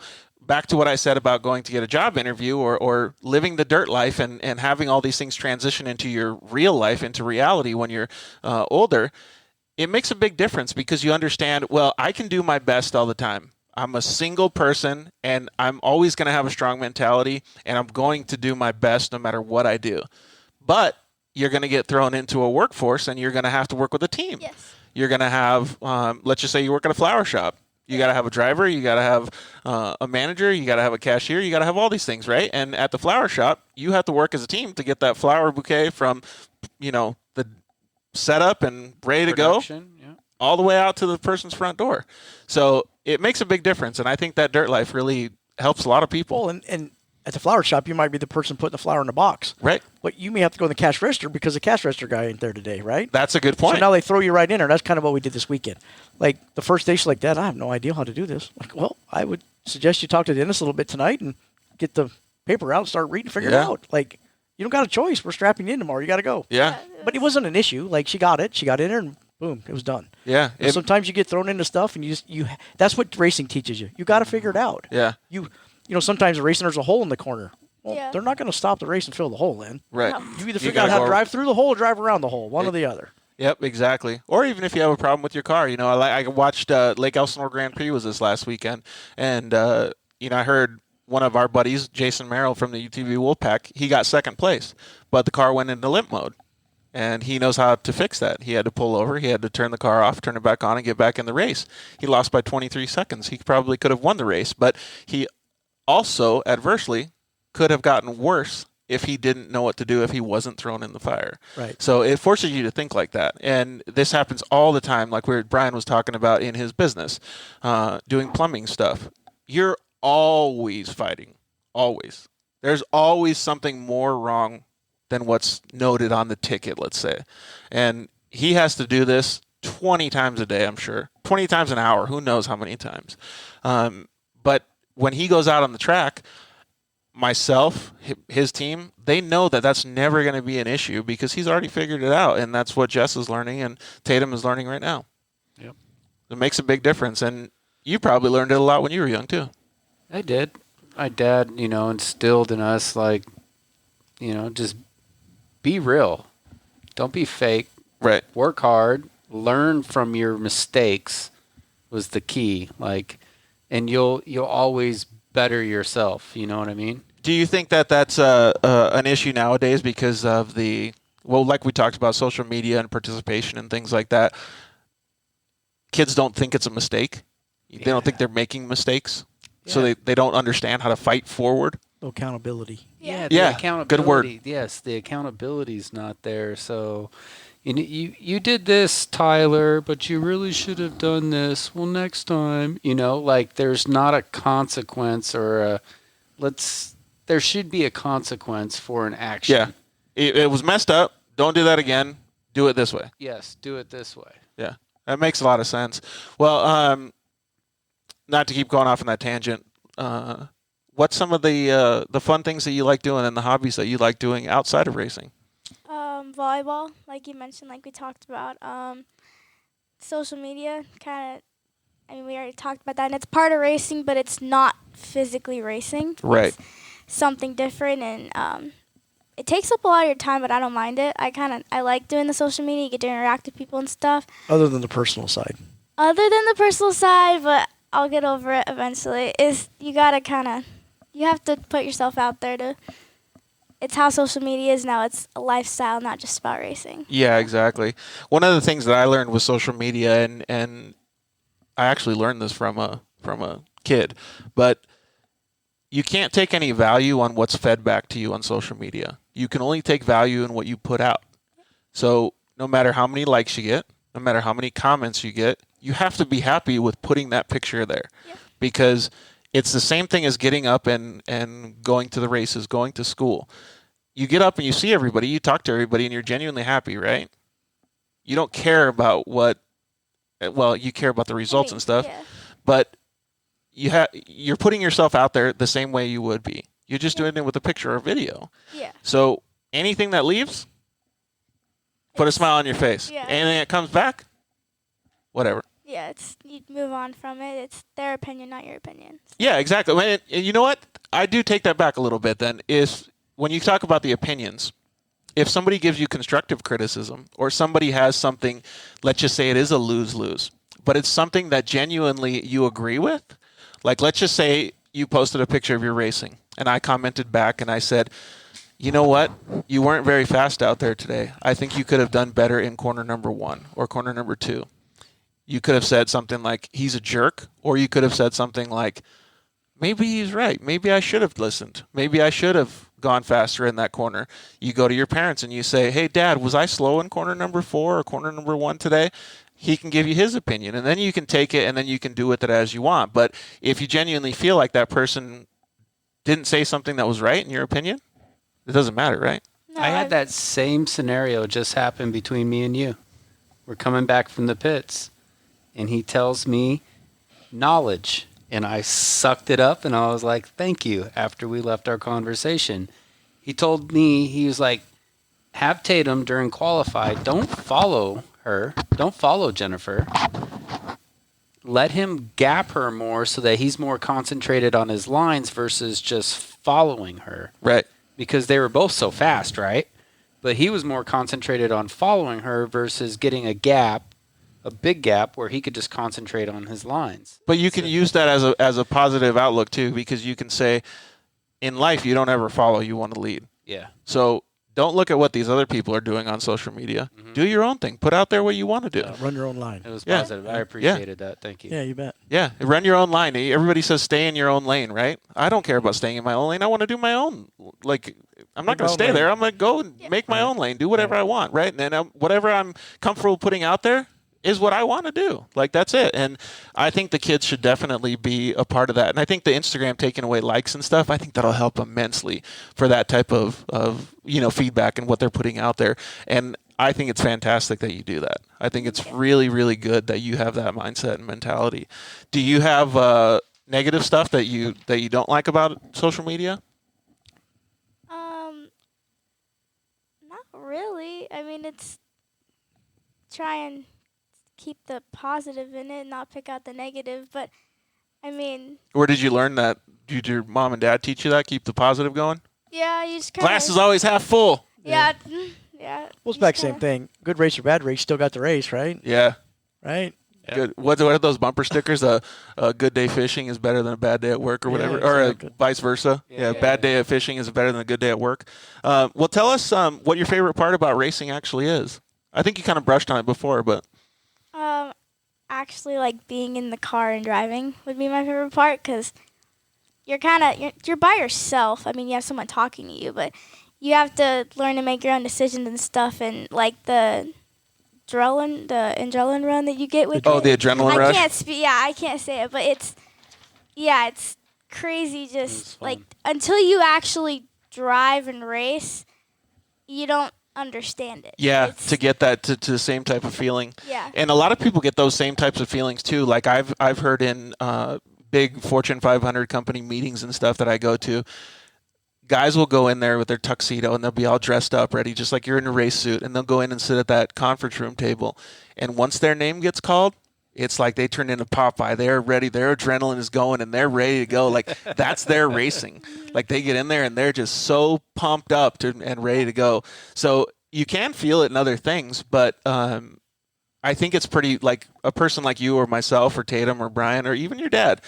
back to what I said about going to get a job interview or living the dirt life and having all these things transition into your real life, into reality when you're older, it makes a big difference because you understand, well, I can do my best all the time. I'm a single person, and I'm always going to have a strong mentality, and I'm going to do my best no matter what I do. But you're going to get thrown into a workforce, and you're going to have to work with a team. Yes. You're going to have, let's just say you work at a flower shop. You got to have a driver. You got to have a manager. You got to have a cashier. You got to have all these things, right? And at the flower shop, you have to work as a team to get that flower bouquet from, the setup and ready to go all the way out to the person's front door. So it makes a big difference, and I think that dirt life really helps a lot of people. Well, and at the flower shop, you might be the person putting the flower in the box. Right. But you may have to go in the cash register because the cash register guy ain't there today, right? That's a good point. So now they throw you right in there. That's kind of what we did this weekend. Like, the first day, she's like, Dad, I have no idea how to do this. Like, well, I would suggest you talk to the dentist a little bit tonight and get the paper out and start reading, figure it out. Like, you don't got a choice. We're strapping you in tomorrow. You got to go. Yeah. But it wasn't an issue. Like, she got it. She got in there and boom, it was done. Yeah. Sometimes you get thrown into stuff and you that's what racing teaches you. You got to figure it out. Yeah. Sometimes the racing, there's a hole in the corner. Well, Yeah. they're not going to stop the race and fill the hole in. Right. You either figure out how to drive through the hole or drive around the hole, one or the other. Yep, exactly. Or even if you have a problem with your car. I watched Lake Elsinore Grand Prix was this last weekend, and I heard one of our buddies, Jason Merrill from the UTV Wolfpack, he got second place, but the car went into limp mode. And he knows how to fix that. He had to pull over. He had to turn the car off, turn it back on, and get back in the race. He lost by 23 seconds. He probably could have won the race, but he also, adversely, could have gotten worse if he didn't know what to do if he wasn't thrown in the fire. Right. So it forces you to think like that. And this happens all the time, like Brian was talking about in his business, doing plumbing stuff. You're always fighting. Always. There's always something more wrong than what's noted on the ticket, let's say. And he has to do this 20 times a day, I'm sure. 20 times an hour. Who knows how many times. But when he goes out on the track, myself, his team, they know that that's never going to be an issue because he's already figured it out. And that's what Jess is learning and Tatum is learning right now. Yep. It makes a big difference. And you probably learned it a lot when you were young, too. I did. My dad, instilled in us, just be real. Don't be fake. Right. Work hard. Learn from your mistakes was the key. And you'll always better yourself. You know what I mean? Do you think that that's an issue nowadays because of like we talked about, social media and participation and things like that? Kids don't think it's a mistake. They don't think they're making mistakes. Yeah. So they don't understand how to fight forward. Accountability. Yeah, accountability. Good word. Yes, the accountability's not there. So you did this, Tyler, but you really should have done this. Well, next time, there's not a consequence or there should be a consequence for an action. Yeah. It was messed up. Don't do that again. Do it this way. Yes, do it this way. Yeah. That makes a lot of sense. Well, not to keep going off on that tangent, what's some of the fun things that you like doing and the hobbies that you like doing outside of racing? Volleyball, like you mentioned, like we talked about. Social media, we already talked about that. And it's part of racing, but it's not physically racing. Right. It's something different, and it takes up a lot of your time, but I don't mind it. I like doing the social media. You get to interact with people and stuff. Other than the personal side. But I'll get over it eventually. You have to put yourself out there it's how social media is now. It's a lifestyle, not just about racing. Yeah, exactly. One of the things that I learned with social media, and I actually learned this from a kid, but you can't take any value on what's fed back to you on social media. You can only take value in what you put out. So no matter how many likes you get, no matter how many comments you get, you have to be happy with putting that picture there. Yeah. Because it's the same thing as getting up and going to the races, going to school. You get up and you see everybody, you talk to everybody, and you're genuinely happy, right? You don't care about you care about the results and stuff, but you're putting yourself out there the same way you would be. You're just doing it with a picture or video. Yeah. So anything that leaves, put a smile on your face. Yeah. Anything that comes back, whatever. Yeah, you move on from it. It's their opinion, not your opinion. Yeah, exactly. And you know what? I do take that back a little bit then. Is when you talk about the opinions, if somebody gives you constructive criticism or somebody has something, let's just say it is a lose-lose, but it's something that genuinely you agree with, like let's just say you posted a picture of your racing and I commented back and I said, you know what? You weren't very fast out there today. I think you could have done better in corner number 1 or corner number 2. You could have said something like, he's a jerk, or you could have said something like, maybe he's right. Maybe I should have listened. Maybe I should have gone faster in that corner. You go to your parents and you say, hey, Dad, was I slow in corner number 4 or corner number 1 today? He can give you his opinion, and then you can take it and then you can do with it as you want. But if you genuinely feel like that person didn't say something that was right in your opinion, it doesn't matter, right? I had that same scenario just happen between me and you. We're coming back from the pits, and he tells me knowledge, and I sucked it up, and I was like, thank you, after we left our conversation. He told me, he was like, have Tatum during qualify, don't follow her, don't follow Jennifer. Let him gap her more so that he's more concentrated on his lines versus just following her. Right. Because they were both so fast, right? But he was more concentrated on following her versus getting a gap, a big gap, where he could just concentrate on his lines. But you can use that as a positive outlook too, because you can say, in life you don't ever follow, you want to lead. Yeah. So don't look at what these other people are doing on social media. Mm-hmm. Do your own thing. Put out there what you want to do. Run your own line. It was positive. I appreciated that. Thank you. Yeah, you bet. Yeah, run your own line. Everybody says stay in your own lane, right? I don't care about staying in my own lane. I want to do my own. Like, I'm not going to stay there. I'm going to go and make my own lane, do whatever I want, right? And then whatever I'm comfortable putting out there is what I want to do. Like, that's it. And I think the kids should definitely be a part of that. And I think the Instagram taking away likes and stuff, I think that'll help immensely for that type of feedback and what they're putting out there. And I think it's fantastic that you do that. I think it's really, really good that you have that mindset and mentality. Do you have negative stuff that you don't like about social media? Not really. I mean, it's try and keep the positive in it, not pick out the negative. But I mean, where did you learn that? Did your mom and dad teach you that? Keep the positive going? Yeah, you just kind of. Glass is always half full. Yeah. Well, it's back same thing. Good race or bad race, still got the race, right? Yeah. Right? Yeah. Good. What are those bumper stickers? A good day fishing is better than a bad day at work or whatever, exactly. or vice versa. Yeah, bad day at fishing is better than a good day at work. Well, tell us what your favorite part about racing actually is. I think you kind of brushed on it before, but. Actually, like being in the car and driving would be my favorite part because you're by yourself. I mean, you have someone talking to you, but you have to learn to make your own decisions and stuff. And like the adrenaline run that you get with the adrenaline rush. I can't say it, but it's crazy. Just like until you actually drive and race, you don't understand it. Yeah, to get that to the same type of feeling. Yeah. And a lot of people get those same types of feelings too. Like I've heard in big Fortune 500 company meetings and stuff that I go to, guys will go in there with their tuxedo and they'll be all dressed up, ready, just like you're in a race suit, and they'll go in and sit at that conference room table. And once their name gets called, it's like they turn into Popeye. They're ready. Their adrenaline is going, and they're ready to go. Like, that's their racing. Like, they get in there, and they're just so pumped up and ready to go. So you can feel it in other things, but I think it's pretty, like, a person like you or myself or Tatum or Brian or even your dad,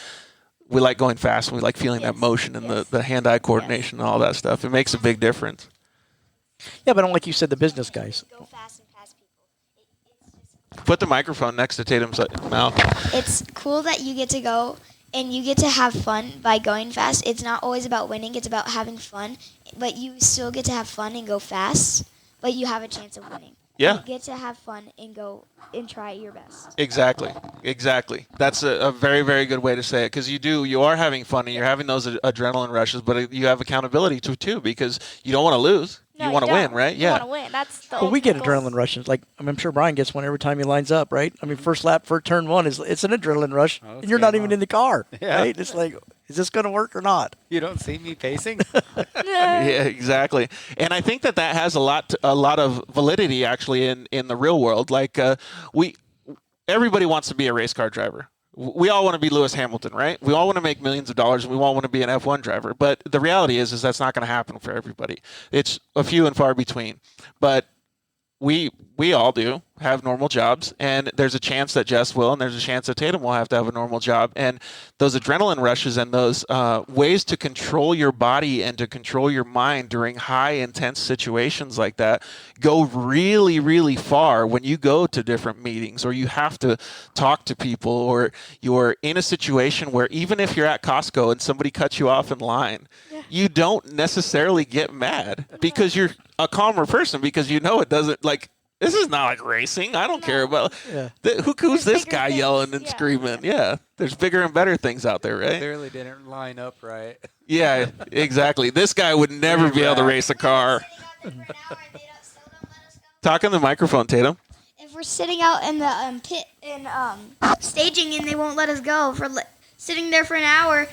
we like going fast, and we like feeling that motion and the hand-eye coordination and all that stuff. It makes a big difference. Yeah, but like you said, the business guys. Go fast and pass people. Put the microphone next to Tatum's mouth. It's cool that you get to go and you get to have fun by going fast. It's not always about winning. It's about having fun. But you still get to have fun and go fast, but you have a chance of winning. Yeah. You get to have fun and go and try your best. Exactly. That's a very, very good way to say it, because you are having fun and you're having those adrenaline rushes, but you have accountability too, because you don't want to lose. No, you want to win, right? You want to win. That's the Well, we get ultimate goal. adrenaline rushes. Like, I'm sure Brian gets one every time he lines up, right? I mean, first lap for turn one it's an adrenaline rush, and you're not even in the car, right? It's like, is this going to work or not? You don't see me pacing? Yeah, exactly. And I think that has a lot of validity actually in the real world. Like everybody wants to be a race car driver. We all want to be Lewis Hamilton, right? We all want to make millions of dollars, and we all want to be an F1 driver. But the reality is that's not going to happen for everybody. It's a few and far between. But we all do have normal jobs, and there's a chance that Jess will, and there's a chance that Tatum will have to have a normal job. And those adrenaline rushes and those ways to control your body and to control your mind during high, intense situations like that go really, really far when you go to different meetings or you have to talk to people or you're in a situation where even if you're at Costco and somebody cuts you off in line, you don't necessarily get mad because you're a calmer person because you know it doesn't, like, this is not like racing. I don't care about who's this guy yelling and screaming. Yeah, there's bigger and better things out there, right? Clearly didn't line up right. Yeah, exactly. This guy would never be able to race a car. Talk on the microphone, Tatum. If we're sitting out in the pit and staging and they won't let us go for sitting there for an hour,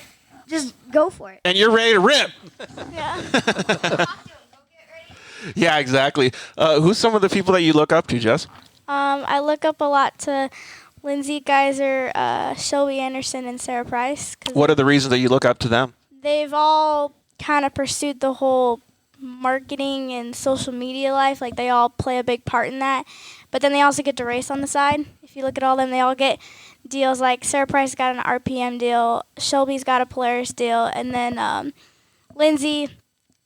just go for it. And you're ready to rip. Yeah. Yeah, exactly. Who's some of the people that you look up to, Jess? I look up a lot to Lindsay Geyser, Shelby Anderson, and Sarah Price. What are the reasons that you look up to them? They've all kind of pursued the whole marketing and social media life. Like, they all play a big part in that. But then they also get to race on the side. If you look at all of them, they all get deals. Like, Sarah Price got an RPM deal. Shelby's got a Polaris deal. And then Lindsay...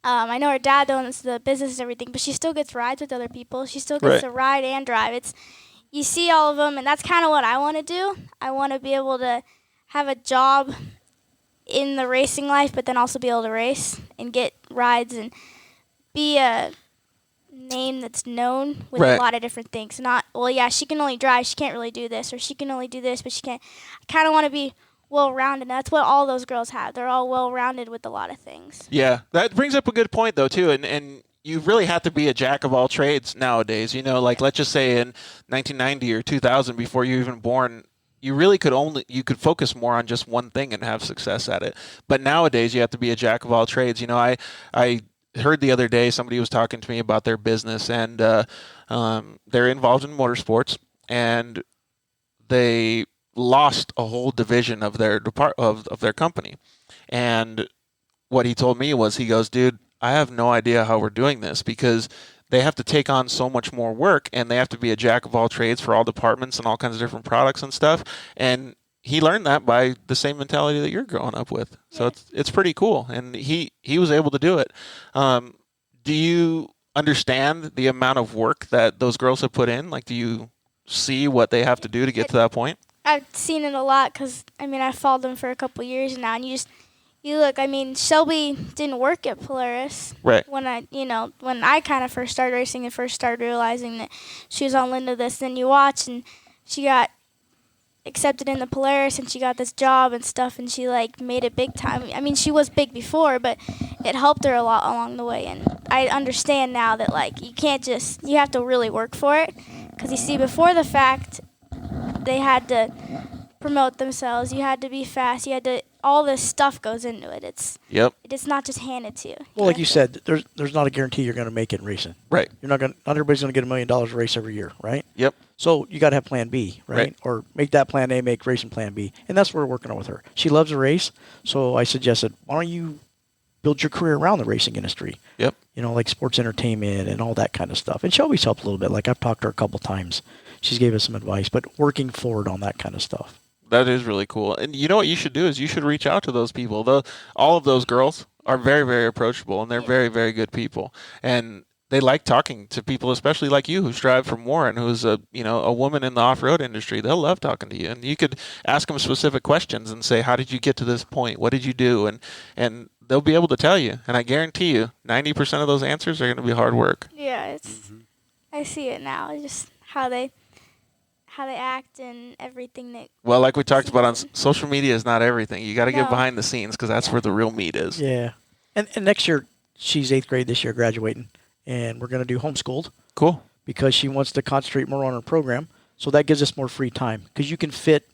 I know her dad owns the business and everything, but she still gets rides with other people. She still gets to ride and drive. You see all of them, and that's kind of what I want to do. I want to be able to have a job in the racing life, but then also be able to race and get rides and be a name that's known with a lot of different things. Not, well, yeah, she can only drive. She can't really do this, or she can only do this, but she can't. I kind of want to be well-rounded. That's what all those girls have. They're all well-rounded with a lot of things. Yeah, that brings up a good point, though, too. And you really have to be a jack of all trades nowadays. You know, like, let's just say in 1990 or 2000, before you were even born, you really could focus more on just one thing and have success at it. But nowadays, you have to be a jack of all trades. You know, I heard the other day somebody was talking to me about their business, and they're involved in motorsports, and they lost a whole division of their of their company. And what he told me was, he goes, dude, I have no idea how we're doing this because they have to take on so much more work and they have to be a jack of all trades for all departments and all kinds of different products and stuff. And he learned that by the same mentality that you're growing up with. So it's pretty cool. And he was able to do it. Do you understand the amount of work that those girls have put in? Like, do you see what they have to do to get to that point? I've seen it a lot because, I mean, I've followed them for a couple years now, and you look, I mean, Shelby didn't work at Polaris. Right. When I kind of first started racing and first started realizing that she was on Linda this, then you watch, and she got accepted in the Polaris, and she got this job and stuff, and she, like, made it big time. I mean, she was big before, but it helped her a lot along the way, and I understand now that, like, you have to really work for it, because you see, before the fact, they had to promote themselves. You had to be fast. You had to. All this stuff goes into it. It's not just handed to you. Well, like you said, there's not a guarantee you're going to make it in racing. Right. Not everybody's going to get $1 million a race every year, right? Yep. So you got to have Plan B, right? Or make that Plan A, make racing Plan B, and that's what we're working on with her. She loves to race, so I suggested, why don't you build your career around the racing industry? Yep. You know, like sports entertainment and all that kind of stuff. And Shelby's helped a little bit. Like, I've talked to her a couple times. She's gave us some advice, but working forward on that kind of stuff. That is really cool. And you know what you should do is you should reach out to those people. All of those girls are very, very approachable, and they're very, very good people. And they like talking to people, especially like you, who strive for more and who's a woman in the off-road industry. They'll love talking to you. And you could ask them specific questions and say, how did you get to this point? What did you do? And they'll be able to tell you. And I guarantee you, 90% of those answers are going to be hard work. Yeah, I see it now. It's just how they act and everything that. Well, like we talked about, on social media is not everything. You got to get behind the scenes because that's where the real meat is. Yeah, and next year she's 8th grade. This year graduating, and we're going to do homeschooled. Cool. Because she wants to concentrate more on her program, so that gives us more free time. Because you can fit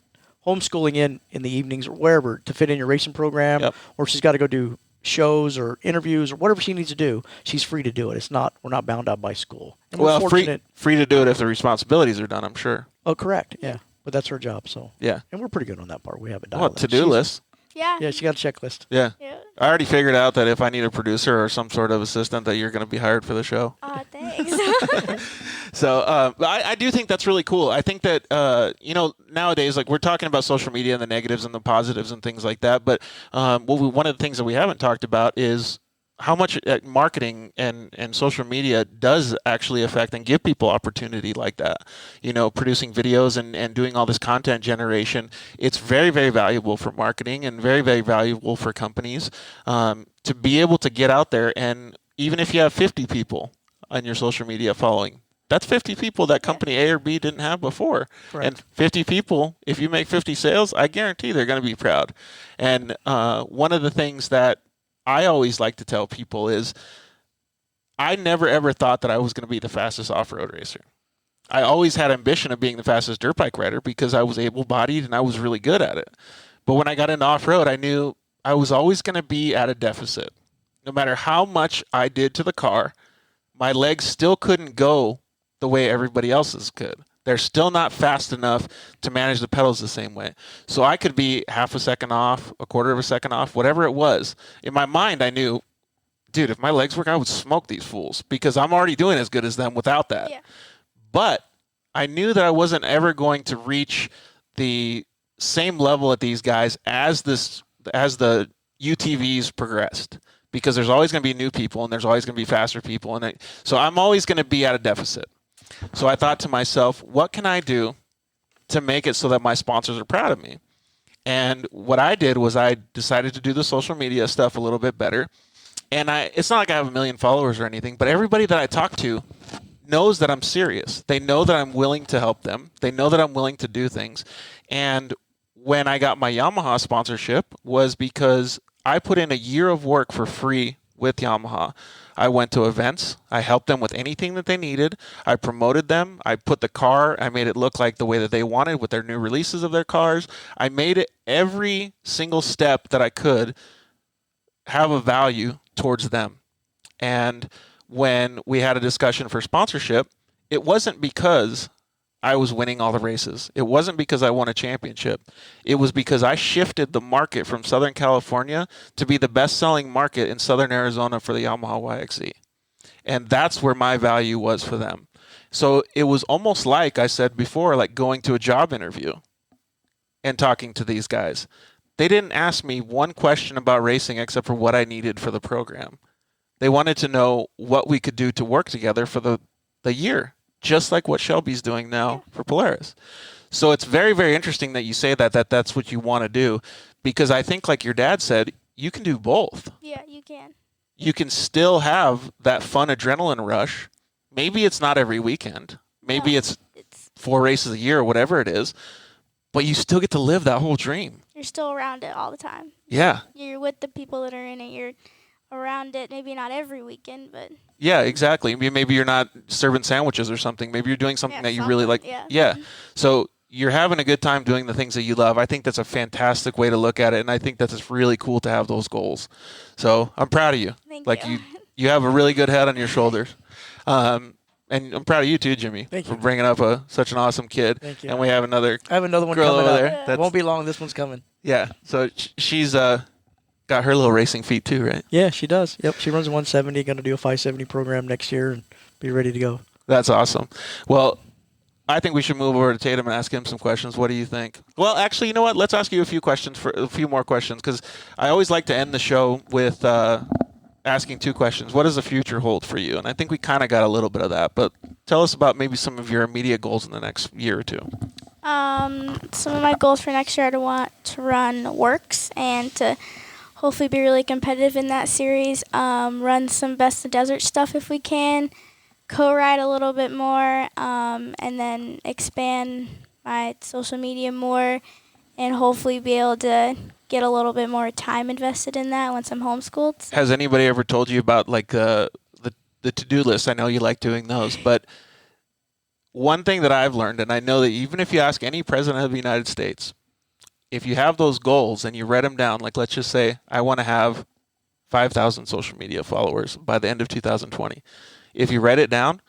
homeschooling in the evenings or wherever to fit in your racing program, or if she's got to go do shows or interviews or whatever she needs to do, she's free to do it. We're not bound up by school. And well, free to do it if the responsibilities are done, I'm sure. Oh, correct. Yeah. but that's her job. So Yeah. and we're pretty good on that part. We have it dialed. Well, to-do list. Yeah. Yeah, she got a checklist. Yeah. Yeah. I already figured out that if I need a producer or some sort of assistant, that you're going to be hired for the show. Aw, thanks. So I do think that's really cool. I think that, nowadays, like we're talking about social media and the negatives and the positives and things like that. But one of the things that we haven't talked about is how much marketing and social media does actually affect and give people opportunity like that. Producing videos and doing all this content generation, it's very, very valuable for marketing and very, very valuable for companies to be able to get out there. And even if you have 50 people on your social media following, that's 50 people that company A or B didn't have before. Correct. And 50 people, if you make 50 sales, I guarantee they're going to be proud. And one of the things that I always like to tell people is I never ever thought that I was going to be the fastest off-road racer. I always had ambition of being the fastest dirt bike rider because I was able-bodied and I was really good at it. But when I got into off-road, I knew I was always going to be at a deficit. No matter how much I did to the car, my legs still couldn't go the way everybody else's could. They're still not fast enough to manage the pedals the same way. So I could be half a second off, a quarter of a second off, whatever it was. In my mind, I knew, dude, if my legs work, I would smoke these fools because I'm already doing as good as them without that. Yeah. But I knew that I wasn't ever going to reach the same level at these guys as the UTVs progressed, because there's always going to be new people and there's always going to be faster people. So I'm always going to be at a deficit. So I thought to myself, what can I do to make it so that my sponsors are proud of me? And what I did was I decided to do the social media stuff a little bit better. And it's not like I have 1 million followers or anything, but everybody that I talk to knows that I'm serious. They know that I'm willing to help them. They know that I'm willing to do things. And when I got my Yamaha sponsorship was because I put in a year of work for free with Yamaha. I went to events. I helped them with anything that they needed. I promoted them. I put the car, I made it look like the way that they wanted with their new releases of their cars. I made it every single step that I could have a value towards them. And when we had a discussion for sponsorship, it wasn't because I was winning all the races. It wasn't because I won a championship. It was because I shifted the market from Southern California to be the best-selling market in Southern Arizona for the Yamaha YXZ. And that's where my value was for them. So it was almost like I said before, like going to a job interview and talking to these guys. They didn't ask me one question about racing except for what I needed for the program. They wanted to know what we could do to work together for the year, just like what Shelby's doing now for Polaris. So it's very, very interesting that you say that's what you want to do, because I think, like your dad said, you can do both. Yeah, you can. You can still have that fun adrenaline rush. Maybe it's not every weekend. Maybe it's 4 races a year or whatever it is, but you still get to live that whole dream. You're still around it all the time. Yeah. You're with the people that are in it. You're around it, maybe not every weekend, but... Yeah, exactly. Maybe you're not serving sandwiches or something. Maybe you're doing something that you really like. Yeah. So you're having a good time doing the things that you love. I think that's a fantastic way to look at it, and I think that it's really cool to have those goals. So I'm proud of you. Thank you. You have a really good head on your shoulders. And I'm proud of you too, Jimmy, for bringing up such an awesome kid. Thank you. And we have another I have another one girl coming over up. there. That won't be long. This one's coming. Yeah. So she's got her little racing feet too, right? Yeah, she does. Yep, she runs a 170. Going to do a 570 program next year and be ready to go. That's awesome. Well, I think we should move over to Tatum and ask him some questions. What do you think? Well, actually, you know what? Let's ask you a few more questions, because I always like to end the show with asking 2 questions. What does the future hold for you? And I think we kind of got a little bit of that, but tell us about maybe some of your immediate goals in the next year or 2. Some of my goals for next year are to want to run Works and to hopefully be really competitive in that series, run some Best of Desert stuff if we can, co-ride a little bit more, and then expand my social media more, and hopefully be able to get a little bit more time invested in that once I'm homeschooled. Has anybody ever told you about like the to-do list? I know you like doing those, but one thing that I've learned, and I know that even if you ask any president of the United States, if you have those goals and you write them down, like let's just say I want to have 5,000 social media followers by the end of 2020. If you write it down,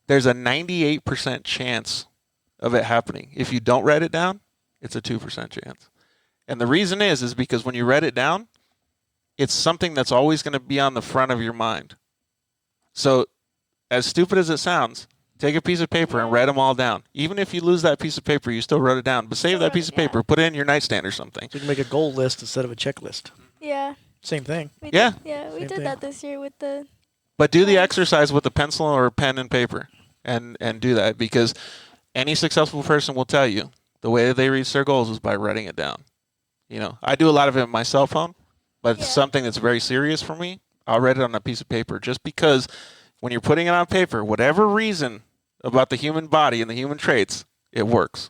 there's a 98% chance of it happening. If you don't write it down, it's a 2% chance. And the reason is because when you write it down, it's something that's always going to be on the front of your mind. So as stupid as it sounds, take a piece of paper and write them all down. Even if you lose that piece of paper, you still wrote it down. But save that piece of paper, put it in your nightstand or something. So you can make a goal list instead of a checklist. Yeah. Same thing. We Yeah. we did that this year with the. But do the exercise with a pencil or a pen and paper, and do that, because any successful person will tell you the way that they reach their goals is by writing it down. I do a lot of it on my cell phone, but it's something that's very serious for me. I'll write it on a piece of paper, just because when you're putting it on paper, whatever reason about the human body and the human traits, it works.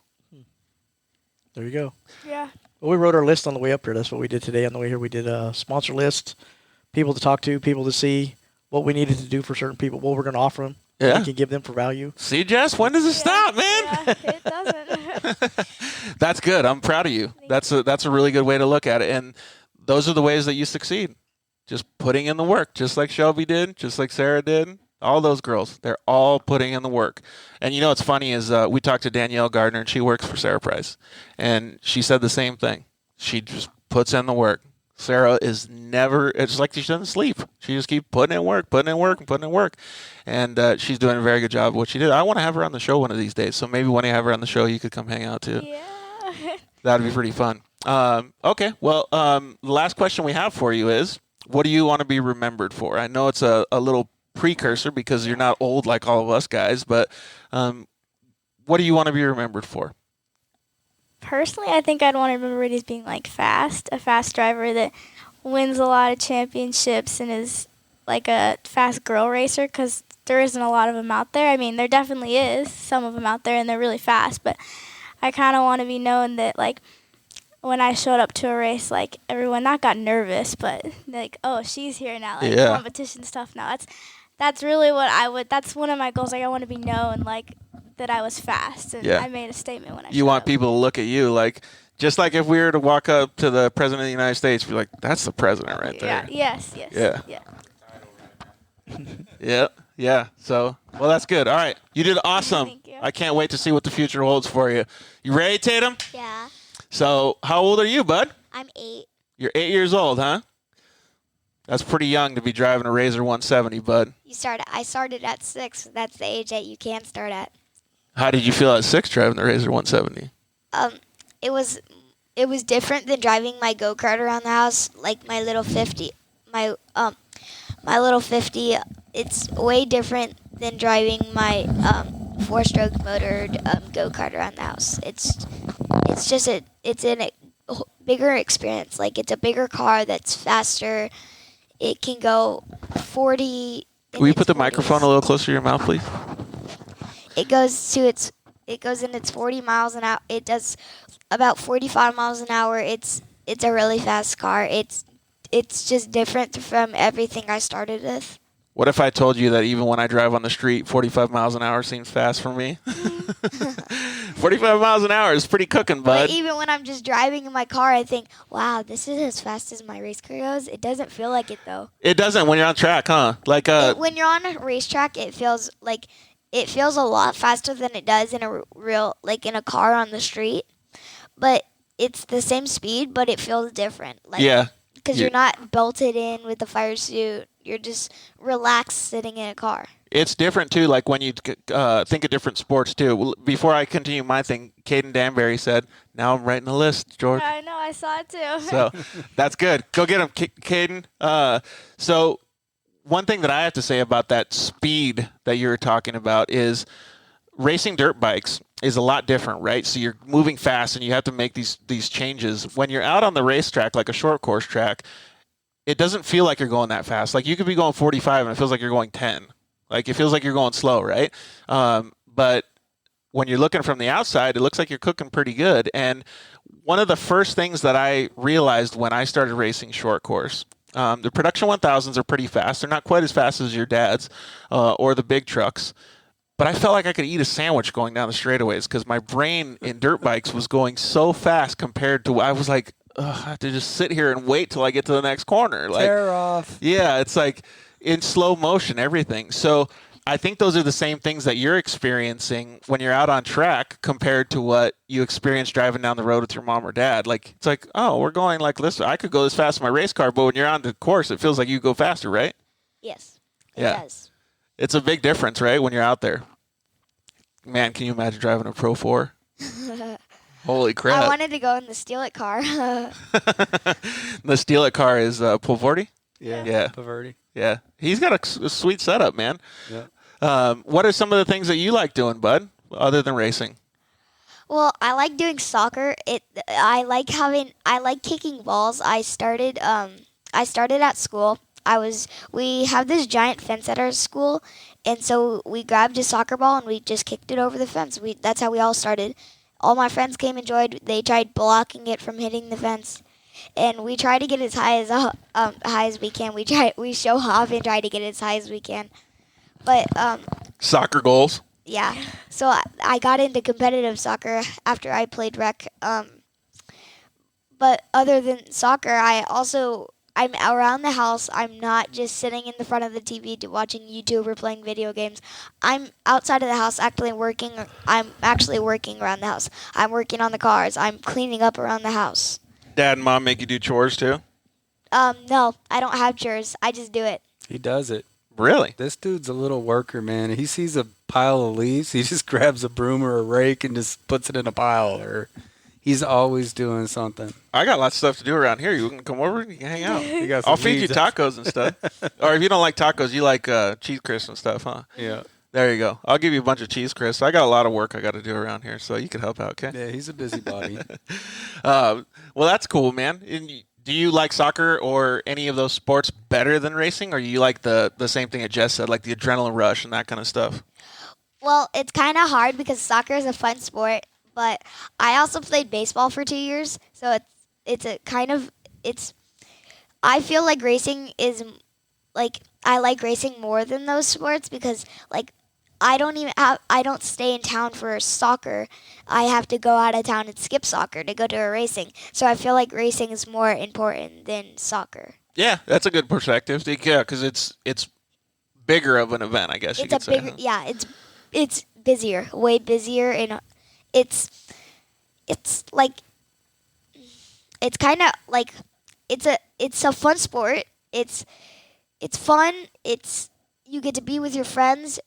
There you go. Yeah. Well, we wrote our list on the way up here. That's what we did today on the way here. We did a sponsor list, people to talk to, people to see, what we needed to do for certain people, what we're going to offer them, what we can give them for value. See, Jess, when does it stop, man? Yeah, it doesn't. That's good. I'm proud of you. That's a really good way to look at it. And those are the ways that you succeed. Just putting in the work, just like Shelby did, just like Sarah did. All those girls, they're all putting in the work. And what's funny is we talked to Danielle Gardner, and she works for Sarah Price. And she said the same thing. She just puts in the work. Sarah is never, it's like she doesn't sleep. She just keeps putting in work. And she's doing a very good job of what she did. I want to have her on the show one of these days. So maybe when I have her on the show, you could come hang out too. Yeah. That'd be pretty fun. Okay. Well, the last question we have for you is, what do you want to be remembered for? I know it's a little precursor because you're not old like all of us guys, but what do you want to be remembered for? Personally, I think I'd want to remember it as being a fast driver that wins a lot of championships and is like a fast girl racer, because there isn't a lot of them out there. I mean, there definitely is some of them out there, and they're really fast, but I kind of want to be known that, when I showed up to a race, everyone not got nervous, but oh, she's here now, competition stuff now. That's really what that's one of my goals. I want to be known, that I was fast, and I made a statement when I showed up. You want people to look at you just like if we were to walk up to the President of the United States, be like, that's the president right there. Yes. Yeah. Yeah. So, well, that's good. All right. You did awesome. Thank you. I can't wait to see what the future holds for you. You ready, Tatum? Yeah. So, how old are you, bud? I'm 8. You're 8 years old, huh? That's pretty young to be driving a Razor 170, bud. I started at 6. That's the age that you can start at. How did you feel at 6 driving the Razor 170? It was different than driving my go-kart around the house, like my little 50. My little 50, it's way different than driving my 4-stroke motored go-kart around the house. It's a bigger experience. It's a bigger car that's faster. It can go 40. Will you put the microphone a little closer to your mouth, please? It goes in its 40 miles an hour. It does about 45 miles an hour. It's a really fast car. It's just different from everything I started with. What if I told you that even when I drive on the street, 45 miles an hour seems fast for me? 45 miles an hour is pretty cooking, bud. But even when I'm just driving in my car, I think, wow, this is as fast as my race car goes. It doesn't feel like it, though. It doesn't when you're on track, huh? When you're on a racetrack, it feels a lot faster than it does in in a car on the street. But it's the same speed, but it feels different. Because you're not belted in with the fire suit. You're just relaxed sitting in a car. It's different, too, when you think of different sports, too. Before I continue my thing, Caden Danbury said, now I'm writing a list, George. I know, I saw it, too. So that's good. Go get him, Caden. So one thing that I have to say about that speed that you were talking about is racing dirt bikes is a lot different, right? So you're moving fast and you have to make these changes. When you're out on the racetrack, like a short course track, it doesn't feel like you're going that fast. You could be going 45 and it feels like you're going 10. It feels like you're going slow, right? But when you're looking from the outside, it looks like you're cooking pretty good. And one of the first things that I realized when I started racing short course, the production 1000s are pretty fast. They're not quite as fast as your dad's or the big trucks. But I felt like I could eat a sandwich going down the straightaways because my brain in dirt bikes was going so fast compared to, I was like, I have to just sit here and wait till I get to the next corner. Tear off. Yeah, it's in slow motion, everything. So I think those are the same things that you're experiencing when you're out on track compared to what you experience driving down the road with your mom or dad. Like, it's like, oh, we're going like this. I could go this fast in my race car, but when you're on the course, it feels like you go faster, right? Yes, it Yeah. does. It's a big difference, right, when you're out there. Man, can you imagine driving a Pro 4? Holy crap. I wanted to go in the Steal It car. The Steal It car is Pulvardi? Yeah. Paverdi. Yeah. He's got a sweet setup, man. Yeah. What are some of the things that you like doing, bud, other than racing? Well, I like doing soccer. I like kicking balls. I started at school. We have this giant fence at our school, and so we grabbed a soccer ball and we just kicked it over the fence. That's how we all started. All my friends came and joined. They tried blocking it from hitting the fence, and we try to get as high as we can. We show off and try to get as high as we can. But Soccer goals? yeah, so I got into competitive soccer after I played rec. But other than soccer, I'm around the house. I'm not just sitting in the front of the TV watching YouTube or playing video games. I'm outside of the house actually working. I'm actually working around the house. I'm working on the cars. I'm cleaning up around the house. Dad and mom make you do chores too? No, I don't have chores. I just do it. He does it. Really? This dude's a little worker, man. He sees a pile of leaves, he just grabs a broom or a rake and just puts it in a pile. Or he's always doing something. I got lots of stuff to do around here. You can come over and you can hang out. He got some I'll feed you weeds. tacos and stuff. Or if you don't like tacos, you like cheese crisps and stuff, huh? Yeah. There you go. I'll give you a bunch of cheese crisps. I got a lot of work I got to do around here, so you can help out, okay? Yeah, he's a busybody. Well, that's cool, man. And do you like soccer or any of those sports better than racing, or you like the same thing that Jess said, like the adrenaline rush and that kind of stuff? Well, it's kind of hard because soccer is a fun sport, but I also played baseball for 2 years, so I feel like racing is like I like racing more than those sports because like I don't stay in town for soccer. I have to go out of town and skip soccer to go to a racing. So I feel like racing is more important than soccer. Yeah, that's a good perspective. Yeah, because it's bigger of an event, I guess you could say. It's busier, way busier, and it's kind of like it's a fun sport. It's fun. You get to be with your friends,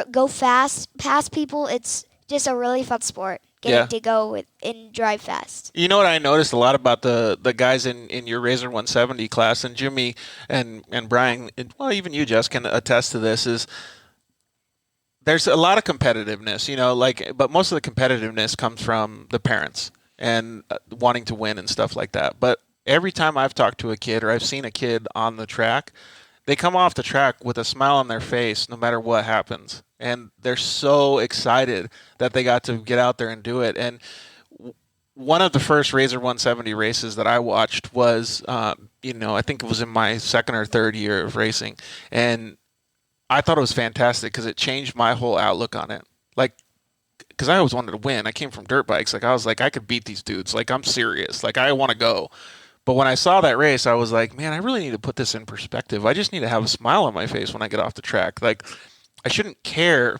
go fast, pass people. It's just a really fun sport. Getting to go and drive fast. You know what I noticed a lot about the guys in your Razor 170 class, and Jimmy and Brian, well, even you, Jess, can attest to this, is there's a lot of competitiveness, but most of the competitiveness comes from the parents and wanting to win and stuff like that. But every time I've talked to a kid or I've seen a kid on the track, they come off the track with a smile on their face no matter what happens. And they're so excited that they got to get out there and do it. And one of the first Razor 170 races that I watched was, I think it was in my second or third year of racing. And I thought it was fantastic because it changed my whole outlook on it. Like, because I always wanted to win. I came from dirt bikes. Like, I was like, I could beat these dudes. Like, I'm serious. Like, I want to go. But when I saw that race, I was like, man, I really need to put this in perspective. I just need to have a smile on my face when I get off the track. Like, I shouldn't care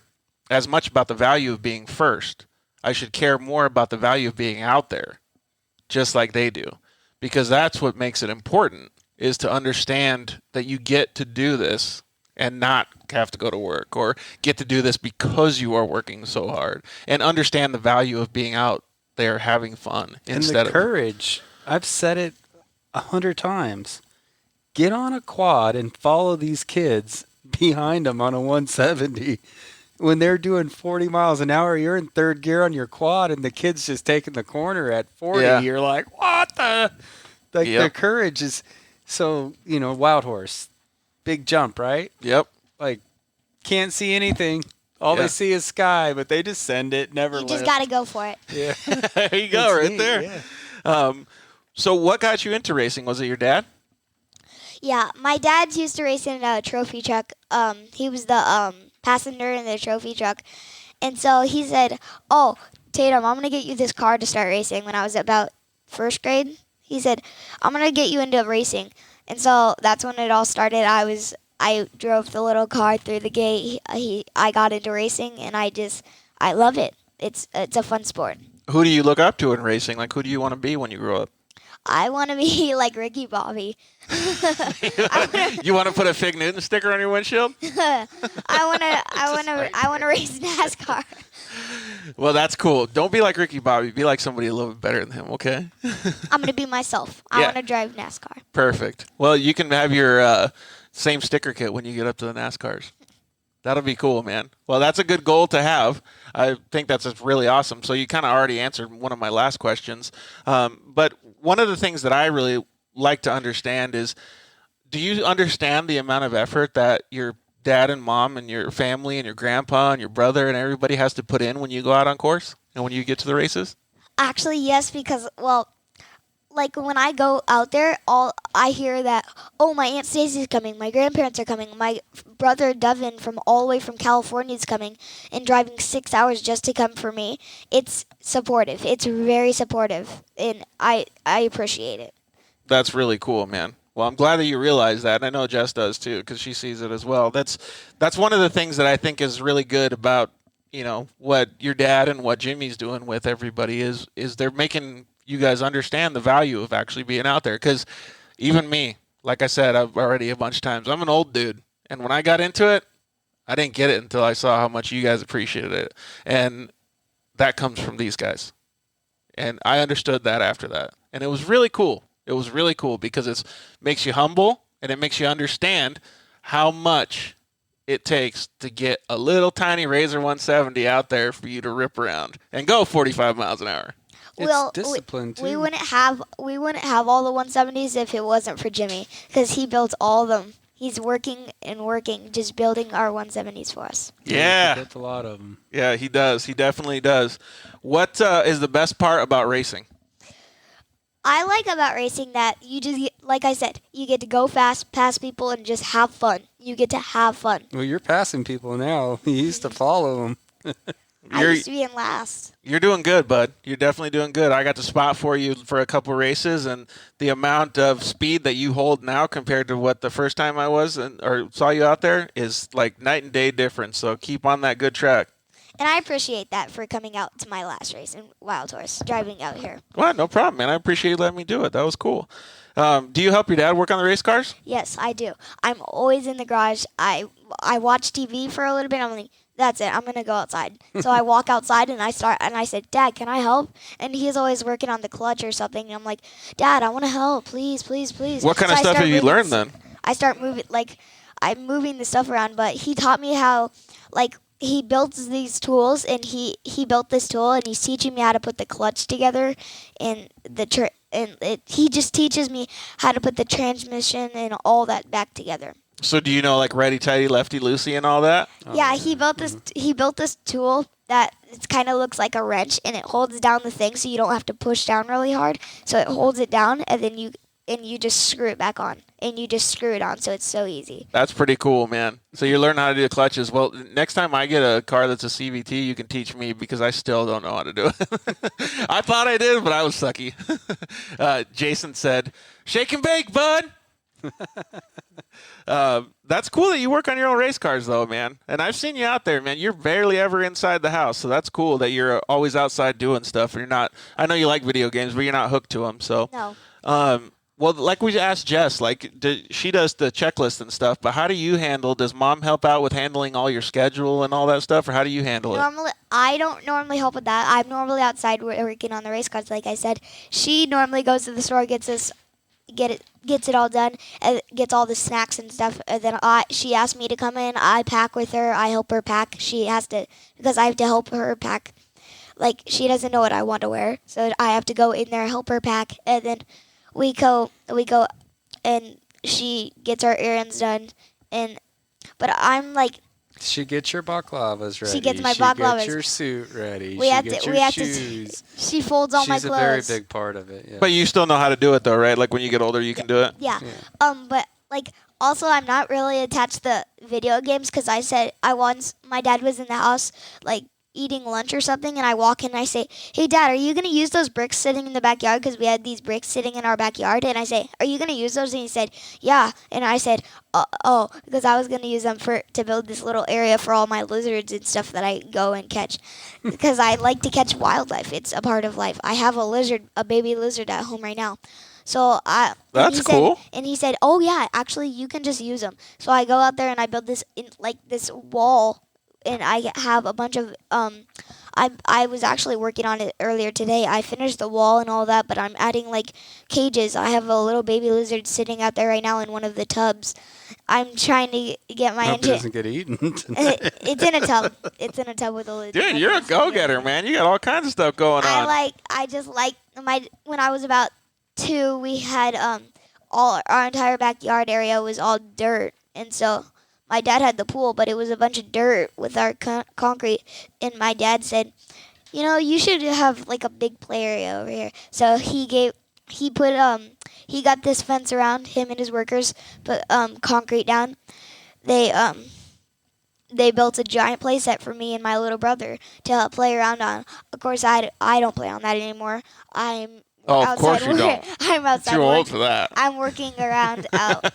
as much about the value of being first. I should care more about the value of being out there, just like they do. Because that's what makes it important, is to understand that you get to do this and not have to go to work, or get to do this because you are working so hard, and understand the value of being out there having fun instead and the courage. I've said it 100 times. Get on a quad and follow these kids behind them on a 170. When they're doing 40 miles an hour, you're in third gear on your quad, and the kid's just taking the corner at 40. Yeah. You're like, what the? Like, the courage is so, Wild Horse. Big jump, right? Yep. Like, can't see anything. All they see is sky, but they just send it, never You just got to go for it. Yeah. There you go, right there. Yeah. So what got you into racing? Was it your dad? Yeah, my dad used to race in a trophy truck. He was the passenger in the trophy truck. And so he said, oh, Tatum, I'm going to get you this car to start racing when I was about first grade. He said, I'm going to get you into racing. And so that's when it all started. I was I drove the little car through the gate. I got into racing, and I love it. It's a fun sport. Who do you look up to in racing? Like, who do you want to be when you grow up? I want to be like Ricky Bobby. You want to put a Fig Newton sticker on your windshield? I want to race NASCAR. Well, that's cool. Don't be like Ricky Bobby. Be like somebody a little bit better than him, okay? I'm going to be myself. I Yeah. want to drive NASCAR. Perfect. Well, you can have your same sticker kit when you get up to the NASCARs. That'll be cool, man. Well, that's a good goal to have. I think that's really awesome. So you kind of already answered one of my last questions. But one of the things that I really like to understand is, do you understand the amount of effort that your dad and mom and your family and your grandpa and your brother and everybody has to put in when you go out on course and when you get to the races? Actually, yes, because, well, like when I go out there, I hear that, oh, my Aunt Stacy's coming, my grandparents are coming, my brother Devin from all the way from California is coming and driving 6 hours just to come for me. It's supportive. It's very supportive, and I appreciate it. That's really cool, man. Well, I'm glad that you realize that, and I know Jess does too, because she sees it as well. That's one of the things that I think is really good about, you know, what your dad and what Jimmy's doing with everybody is they're making you guys understand the value of actually being out there. Because even me, like I said, I've already a bunch of times, I'm an old dude, and when I got into it, I didn't get it until I saw how much you guys appreciated it, and that comes from these guys. And I understood that after that, and it was really cool. It was really cool because it makes you humble, and it makes you understand how much it takes to get a little tiny Razor 170 out there for you to rip around and go 45 miles an hour. It's discipline, too. We wouldn't have all the 170s if it wasn't for Jimmy, because he built all of them. He's working and working, just building our 170s for us. Yeah. He built a lot of them. Yeah, he does. He definitely does. What is the best part about racing? I like about racing that you just get, like I said, you get to go fast, pass people, and just have fun. You get to have fun. Well, you're passing people now. You used to follow them. I used to be in last. You're doing good, bud. You're definitely doing good. I got to spot for you for a couple races, and the amount of speed that you hold now compared to what the first time I was or saw you out there is like night and day difference. So keep on that good track. And I appreciate that for coming out to my last race in Wild Horse, driving out here. Well, no problem, man. I appreciate you letting me do it. That was cool. Do you help your dad work on the race cars? Yes, I do. I'm always in the garage. I watch TV for a little bit. I'm like, that's it. I'm going to go outside. So I walk outside and I said, Dad, can I help? And he's always working on the clutch or something. And I'm like, Dad, I want to help. Please, please, please. What kind of stuff have you learned then? I start moving, like, I'm moving the stuff around. But he taught me how, like, he builds these tools, and he built this tool, and he's teaching me how to put the clutch together, and he just teaches me how to put the transmission and all that back together. So do you know like righty tighty, lefty loosey, and all that? Yeah, he built this tool that it kind of looks like a wrench, and it holds down the thing, so you don't have to push down really hard. So it holds it down, and then you just screw it back on, and you just screw it on, so it's so easy. That's pretty cool, man. So you learn how to do the clutches. Well, next time I get a car that's a CVT, you can teach me because I still don't know how to do it. I thought I did, but I was sucky. Jason said, "Shake and bake, bud." That's cool that you work on your own race cars, though, man. And I've seen you out there, man. You're barely ever inside the house, so that's cool that you're always outside doing stuff. And you're not. I know you like video games, but you're not hooked to them. So No. Well, like we asked Jess, like she does the checklist and stuff, but how do you handle? Does Mom help out with handling all your schedule and all that stuff, or how do you handle it? Normally, I don't normally help with that. I'm normally outside working on the race cars, like I said. She normally goes to the store, gets it all done, and gets all the snacks and stuff. And then she asks me to come in. I pack with her. I help her pack. She has to, because I have to help her pack. Like, she doesn't know what I want to wear, so I have to go in there, help her pack, and then we go, and she gets our errands done. But I'm like, She gets your baklavas ready. She gets my baklavas. She gets your suit ready. We she have gets to- your we have to- shoes. she folds all my She's a clothes. very big part of it. Yeah. But you still know how to do it, though, right? Like when you get older, you can do it. Yeah. But like also, I'm not really attached to video games because my dad was in the house like eating lunch or something, and I walk in and I say, "Hey, Dad, are you going to use those bricks sitting in the backyard?" Because we had these bricks sitting in our backyard. And I say, "Are you going to use those?" And he said, "Yeah." And I said, "Oh," because I was going to use them to build this little area for all my lizards and stuff that I go and catch. Because I like to catch wildlife. It's a part of life. I have a baby lizard at home right now. So that's cool. And he said, "Oh yeah, actually you can just use them." So I go out there and I build this this wall, and I have a bunch of I was actually working on it earlier today. I finished the wall and all that, but I'm adding like cages. I have a little baby lizard sitting out there right now in one of the tubs. I'm trying to get my Hope it doesn't get eaten. It's in a tub. It's in a tub with a lid. Dude, you're a go-getter, man. You got all kinds of stuff going on. I just like when I was about 2, we had all our entire backyard area was all dirt, and so my dad had the pool, but it was a bunch of dirt with our concrete. And my dad said, "You should have like a big play area over here." So he got this fence around him and his workers, put concrete down. They built a giant play set for me and my little brother to play around on. Of course, I don't play on that anymore. Of course you don't. I'm outside. Too old for that. I'm working around out.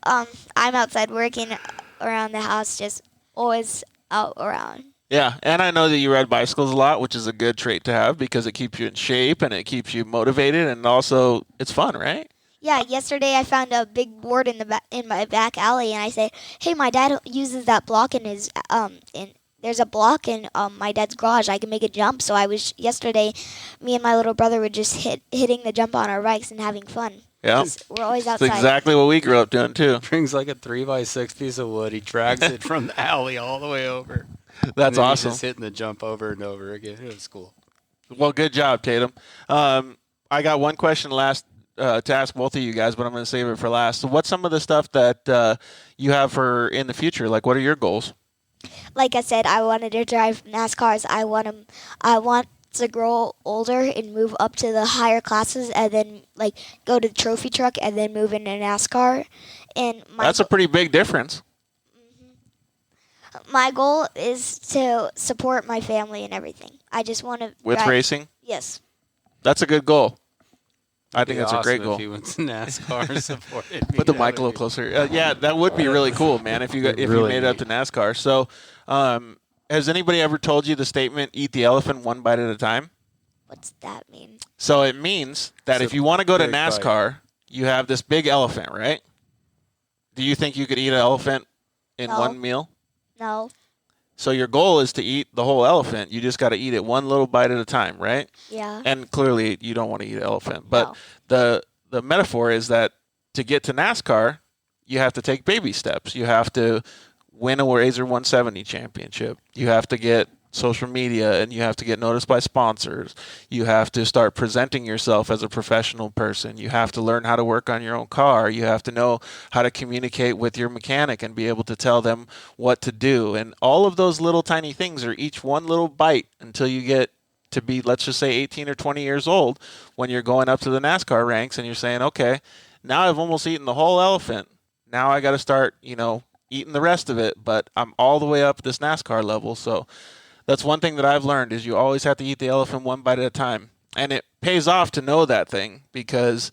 I'm outside working around the house, just always out around. Yeah, and I know that you ride bicycles a lot, which is a good trait to have because it keeps you in shape and it keeps you motivated, and also it's fun, right? Yeah, yesterday I found a big board in my back alley, and I say, "Hey, my dad uses that block in his there's a block in my dad's garage. I can make a jump." So yesterday, me and my little brother were just hitting the jump on our bikes and having fun. Yeah, we're always outside. That's exactly what we grew up doing too. Brings like a 3x6 piece of wood. He drags it from the alley all the way over. That's awesome. Just hitting the jump over and over again. It was cool. Well, good job, Tatum. I got one question last to ask both of you guys, but I'm going to save it for last. So what's some of the stuff that you have for in the future? Like, what are your goals? Like I said, I wanted to drive NASCARs. I want to grow older and move up to the higher classes, and then like go to the trophy truck, and then move into NASCAR. And that's a pretty big difference. My goal is to support my family and everything. I just want to with racing. Yes, that's a good goal. I think that's awesome a great goal. If he went to NASCAR, supported me. Put the mic a little closer. Yeah, that would be really cool, man. If you made it up to NASCAR. So, has anybody ever told you the statement "eat the elephant one bite at a time"? What's that mean? So it means that if you want to go to NASCAR, you have this big elephant, right? Do you think you could eat an elephant in one meal? No. So your goal is to eat the whole elephant. You just got to eat it one little bite at a time, right? Yeah. And clearly you don't want to eat an elephant. But the metaphor is that to get to NASCAR, you have to take baby steps. You have to win a Razor 170 championship. You have to get social media, and you have to get noticed by sponsors. You have to start presenting yourself as a professional person. You have to learn how to work on your own car. You have to know how to communicate with your mechanic and be able to tell them what to do. And all of those little tiny things are each one little bite until you get to be, let's just say 18 or 20 years old when you're going up to the NASCAR ranks and you're saying, okay, now I've almost eaten the whole elephant. Now I got to start, eating the rest of it, but I'm all the way up this NASCAR level. So that's one thing that I've learned is you always have to eat the elephant one bite at a time. And it pays off to know that thing because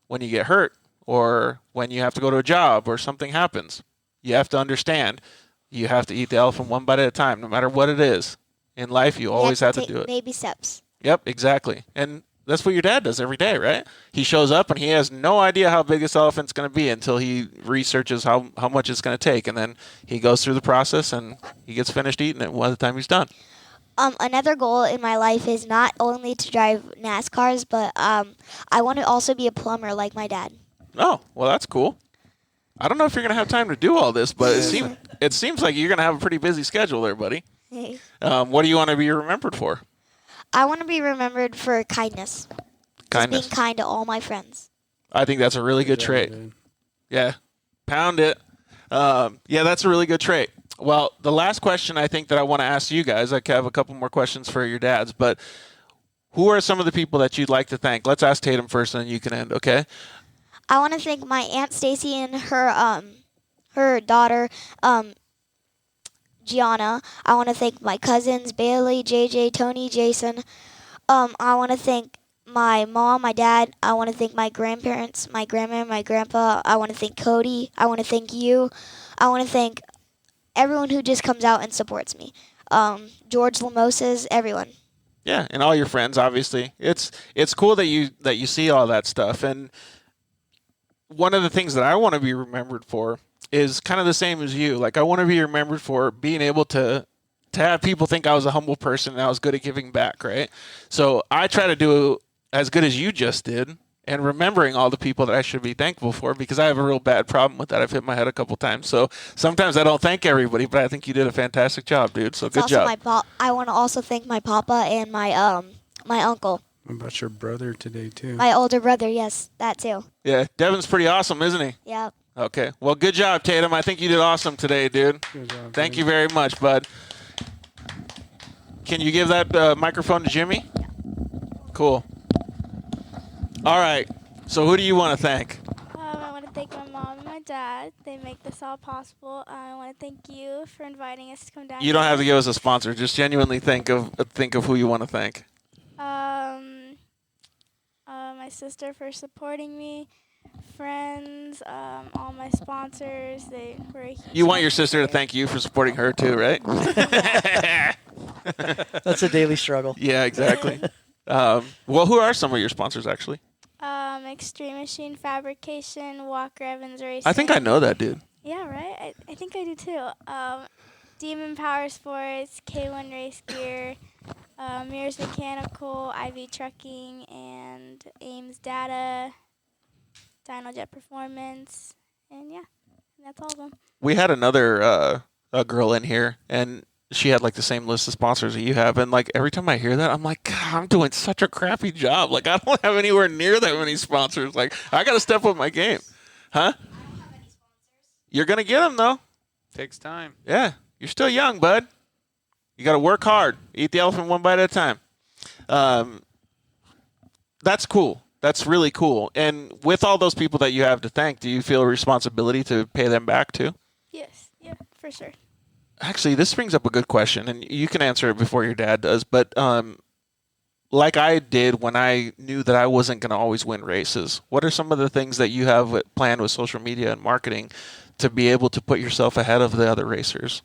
when you get hurt or when you have to go to a job or something happens, you have to understand you have to eat the elephant one bite at a time, no matter what it is. In life, you always have to do it. Baby steps. Yep, exactly. And that's what your dad does every day, right? He shows up and he has no idea how big this elephant's going to be until he researches how much it's going to take. And then he goes through the process and he gets finished eating it by the time he's done. Another goal in my life is not only to drive NASCARs, but I want to also be a plumber like my dad. Oh, well, that's cool. I don't know if you're going to have time to do all this, but it seems like you're going to have a pretty busy schedule there, buddy. What do you want to be remembered for? I want to be remembered for kindness. Kindness. Just being kind to all my friends. I think that's a really good trait. Yeah. Pound it. Yeah, that's a really good trait. Well, the last question I think that I want to ask you guys, I have a couple more questions for your dads, but who are some of the people that you'd like to thank? Let's ask Tatum first and then you can end, okay? I want to thank my Aunt Stacy and her daughter, Gianna. I want to thank my cousins, Bailey, JJ, Tony, Jason. I want to thank my mom, my dad. I want to thank my grandparents, my grandma, my grandpa. I want to thank Cody. I want to thank you. I want to thank everyone who just comes out and supports me. George Lamoses, everyone. Yeah, and all your friends, obviously. It's cool that you see all that stuff. And one of the things that I want to be remembered for is kind of the same as you. Like, I want to be remembered for being able to have people think I was a humble person and I was good at giving back, right? So I try to do as good as you just did, and remembering all the people that I should be thankful for, because I have a real bad problem with that. I've hit my head a couple times. So sometimes I don't thank everybody, but I think you did a fantastic job, dude. So good job. I want to also thank my papa and my my uncle. What about your brother today, too? My older brother, yes, that too. Yeah, Devin's pretty awesome, isn't he? Yeah. Okay. Well, good job, Tatum. I think you did awesome today, dude. Good job, Thank you very much, bud. Can you give that microphone to Jimmy? Cool. All right. So who do you want to thank? I want to thank my mom and my dad. They make this all possible. I want to thank you for inviting us to come down. You don't have to give us a sponsor. Just genuinely think of who you want to thank. My sister for supporting me, friends, all my sponsors. They were a huge You want your sister to thank you for supporting her too, right? That's a daily struggle. Yeah, exactly. Well, who are some of your sponsors, actually? Extreme Machine Fabrication, Walker Evans Racing. I think I know that dude. Yeah, right? I think I do too. Demon Power Sports, K1 Race Gear, Mears Mechanical, IV Trucking, and Ames Data, DynoJet Performance, and yeah, that's all of them. We had another a girl in here, and she had like the same list of sponsors that you have, and like every time I hear that, I'm like, God, I'm doing such a crappy job. Like, I don't have anywhere near that many sponsors. Like, I got to step up my game, huh? I don't have any sponsors. You're gonna get them though. Takes time. Yeah, you're still young, bud. You got to work hard. Eat the elephant one bite at a time. That's cool. That's really cool. And with all those people that you have to thank, do you feel a responsibility to pay them back too? Yes, yeah, for sure. Actually, this brings up a good question, and you can answer it before your dad does. But like I did when I knew that I wasn't going to always win races, what are some of the things that you have planned with social media and marketing to be able to put yourself ahead of the other racers?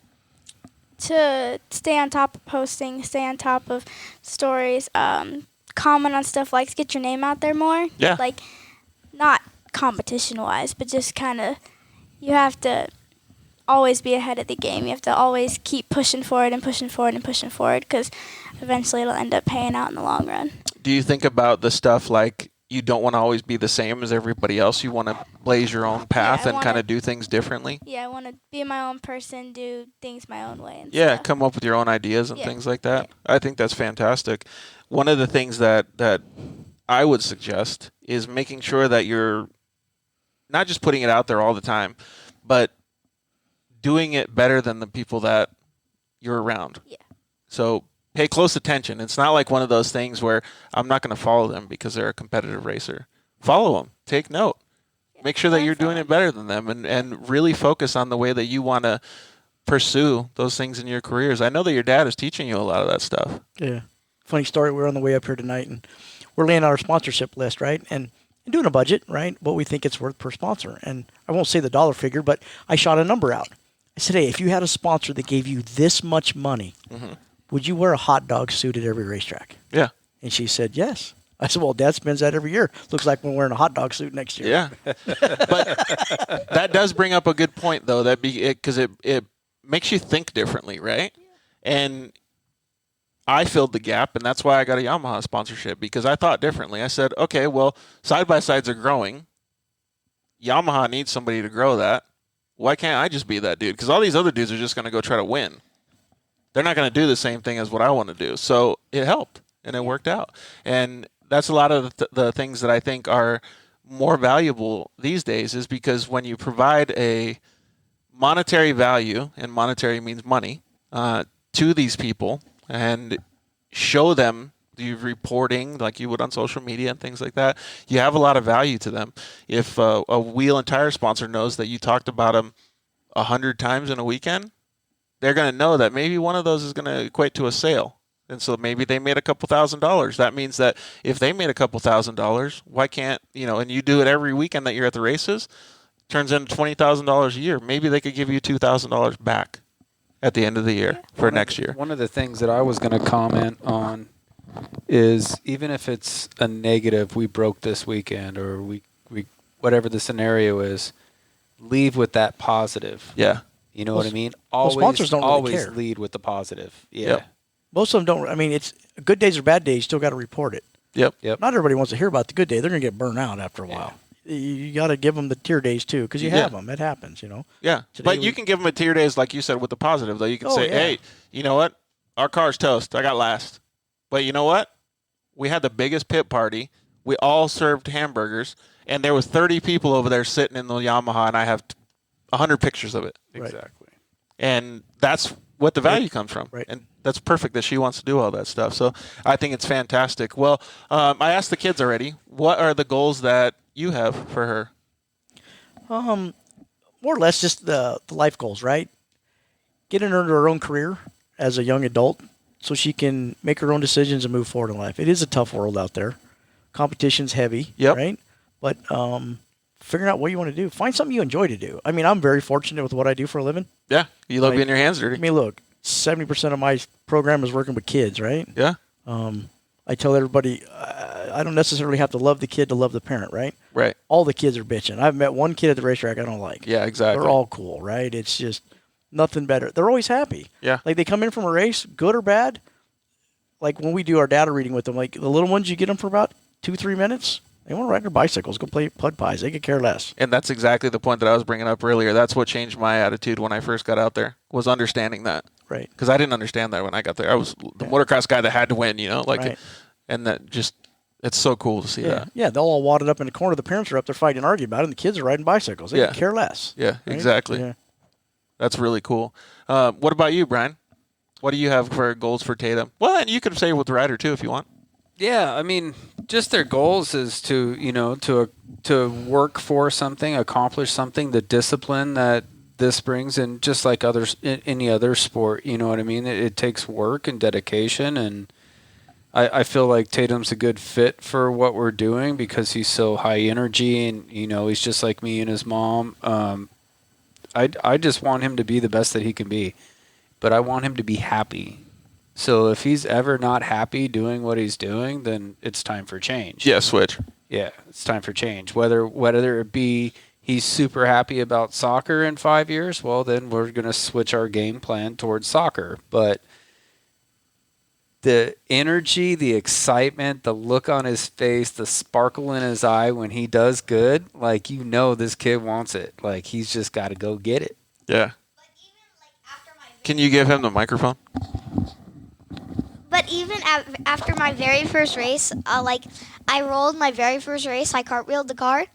To stay on top of posting, stay on top of stories, comment on stuff, like get your name out there more. Yeah. Like, not competition-wise, but just kind of, you have to always be ahead of the game. You have to always keep pushing forward and pushing forward and pushing forward, because eventually it'll end up paying out in the long run. Do you think about the stuff like you don't want to always be the same as everybody else? You want to blaze your own path and kind of do things differently? Yeah, I want to be my own person, do things my own way. And Yeah, stuff. come up with your own ideas and things like that. Yeah. I think that's fantastic. One of the things that I would suggest is making sure that you're not just putting it out there all the time, but doing it better than the people that you're around. Yeah. So pay close attention. It's not like one of those things where I'm not going to follow them because they're a competitive racer. Follow them. Take note. Yeah. Make sure that you're doing it better than them, and really focus on the way that you want to pursue those things in your careers. I know that your dad is teaching you a lot of that stuff. Yeah. Funny story, we're on the way up here tonight, and we're laying out our sponsorship list, right? And doing a budget, right? What we think it's worth per sponsor. And I won't say the dollar figure, but I shot a number out. I said, hey, if you had a sponsor that gave you this much money, would you wear a hot dog suit at every racetrack? Yeah. And she said, yes. I said, well, Dad spends that every year. Looks like we're wearing a hot dog suit next year. Yeah. But that does bring up a good point, though, because it makes you think differently, right? Yeah. And I filled the gap, and that's why I got a Yamaha sponsorship, because I thought differently. I said, okay, well, side-by-sides are growing. Yamaha needs somebody to grow that. Why can't I just be that dude? Because all these other dudes are just going to go try to win. They're not going to do the same thing as what I want to do. So it helped, and it worked out. And that's a lot of the things that I think are more valuable these days, is because when you provide a monetary value, and monetary means money, to these people and show them the reporting like you would on social media and things like that, you have a lot of value to them. If a wheel and tire sponsor knows that you talked about them 100 times in a weekend, they're going to know that maybe one of those is going to equate to a sale. And so maybe they made a couple $1,000s. That means that if they made a couple $1,000s, why can't, and you do it every weekend that you're at the races, turns into $20,000 a year. Maybe they could give you $2,000 back at the end of the year for next year. One of the things that I was going to comment on is even if it's a negative, we broke this weekend or we whatever the scenario is, leave with that positive. Yeah. You know what I mean? Sponsors don't really always care. lead with the positive. Yeah. Yep. Most of them don't. I mean, it's good days or bad days. You still got to report it. Yep. Not everybody wants to hear about the good day. They're going to get burned out after a while. You got to give them the tier days too, because you have them. It happens, Yeah. But you can give them a tier days, like you said, with the positive, though. You can say, hey, you know what? Our car's toast. I got last. But you know what? We had the biggest pit party. We all served hamburgers, and there was 30 people over there sitting in the Yamaha, and I have 100 pictures of it. Exactly. And that's what the value comes from. Right. And that's perfect that she wants to do all that stuff. So I think it's fantastic. Well, I asked the kids already, what are the goals that you have for her? More or less just the life goals, right? Getting her into her own career as a young adult so she can make her own decisions and move forward in life. It is a tough world out there. Competition's heavy, right? But figuring out what you want to do. Find something you enjoy to do. I mean, I'm very fortunate with what I do for a living. Yeah, you love getting your hands dirty. I mean, look, 70% of my program is working with kids, right? Yeah. I tell everybody, I don't necessarily have to love the kid to love the parent, right? Right. All the kids are bitching. I've met one kid at the racetrack I don't like. Yeah, exactly. They're all cool, right? It's just nothing better. They're always happy. Yeah. Like they come in from a race, good or bad. Like when we do our data reading with them, like the little ones, you get them for about 2-3 minutes. They want to ride their bicycles, go play pud pies. They could care less. And that's exactly the point that I was bringing up earlier. That's what changed my attitude when I first got out there, was understanding that. Right. Because I didn't understand that when I got there. I was the motocross guy that had to win, Right. And that just, it's so cool to see that. Yeah, they're all wadded up in the corner. The parents are up there fighting and arguing about it, and the kids are riding bicycles. They could care less. Yeah, right? exactly. Yeah. That's really cool. What about you, Brian? What do you have for goals for Tatum? Well, and you could say with the rider, too, if you want. Yeah, I mean, just their goals is to to work for something, accomplish something, the discipline that this brings, and just like any other sport, you know what I mean? It takes work and dedication, and I feel like Tatum's a good fit for what we're doing because he's so high energy, and he's just like me and his mom. I just want him to be the best that he can be, but I want him to be happy. So if he's ever not happy doing what he's doing, then it's time for change. Yeah, switch. Yeah, it's time for change. Whether it be he's super happy about soccer in 5 years, well, then we're going to switch our game plan towards soccer. But the energy, the excitement, the look on his face, the sparkle in his eye when he does good, like, this kid wants it. Like, he's just got to go get it. Yeah. Can you give him the microphone? But even after my very first race, I rolled my very first race. I cartwheeled the car.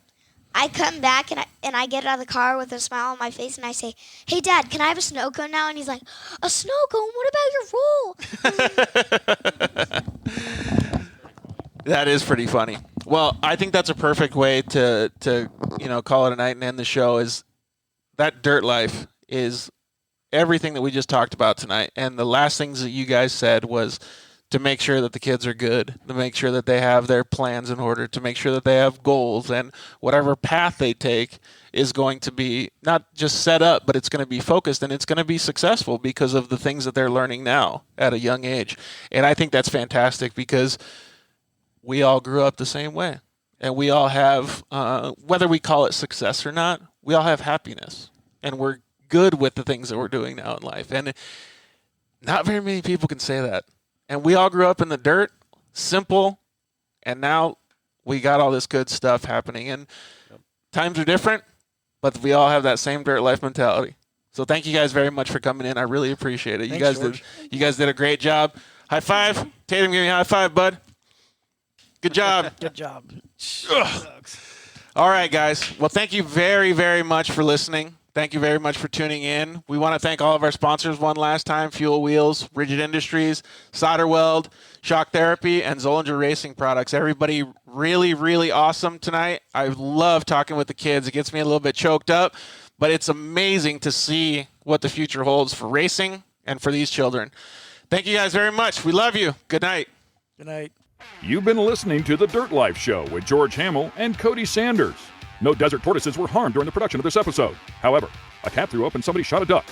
I come back and I get out of the car with a smile on my face and I say, "Hey, Dad, can I have a snow cone now?" And he's like, "A snow cone? What about your roll?" That is pretty funny. Well, I think that's a perfect way to call it a night and end the show. Is that dirt life is everything that we just talked about tonight. And the last things that you guys said was to make sure that the kids are good, to make sure that they have their plans in order, to make sure that they have goals, and whatever path they take is going to be not just set up, but it's going to be focused and it's going to be successful because of the things that they're learning now at a young age. And I think that's fantastic because we all grew up the same way. And we all have, whether we call it success or not, we all have happiness. And we're good with the things that we're doing now in life. And not very many people can say that. And we all grew up in the dirt, simple, and now we got all this good stuff happening. And times are different, but we all have that same dirt life mentality. So thank you guys very much for coming in. I really appreciate it. Thanks, You guys did a great job. High five. Tatum, give me a high five, bud. Good job. Good job. All right, guys. Well, thank you very, very much for listening. Thank you very much for tuning in. We want to thank all of our sponsors one last time: Fuel Wheels, Rigid Industries, Solder Weld, Shock Therapy, and Zollinger Racing Products. Everybody really, really awesome tonight. I love talking with the kids. It gets me a little bit choked up, but it's amazing to see what the future holds for racing and for these children. Thank you guys very much. We love you. Good night. Good night. You've been listening to The Dirt Life Show with George Hamill and Cody Sanders. No desert tortoises were harmed during the production of this episode. However, a cat threw up and somebody shot a duck.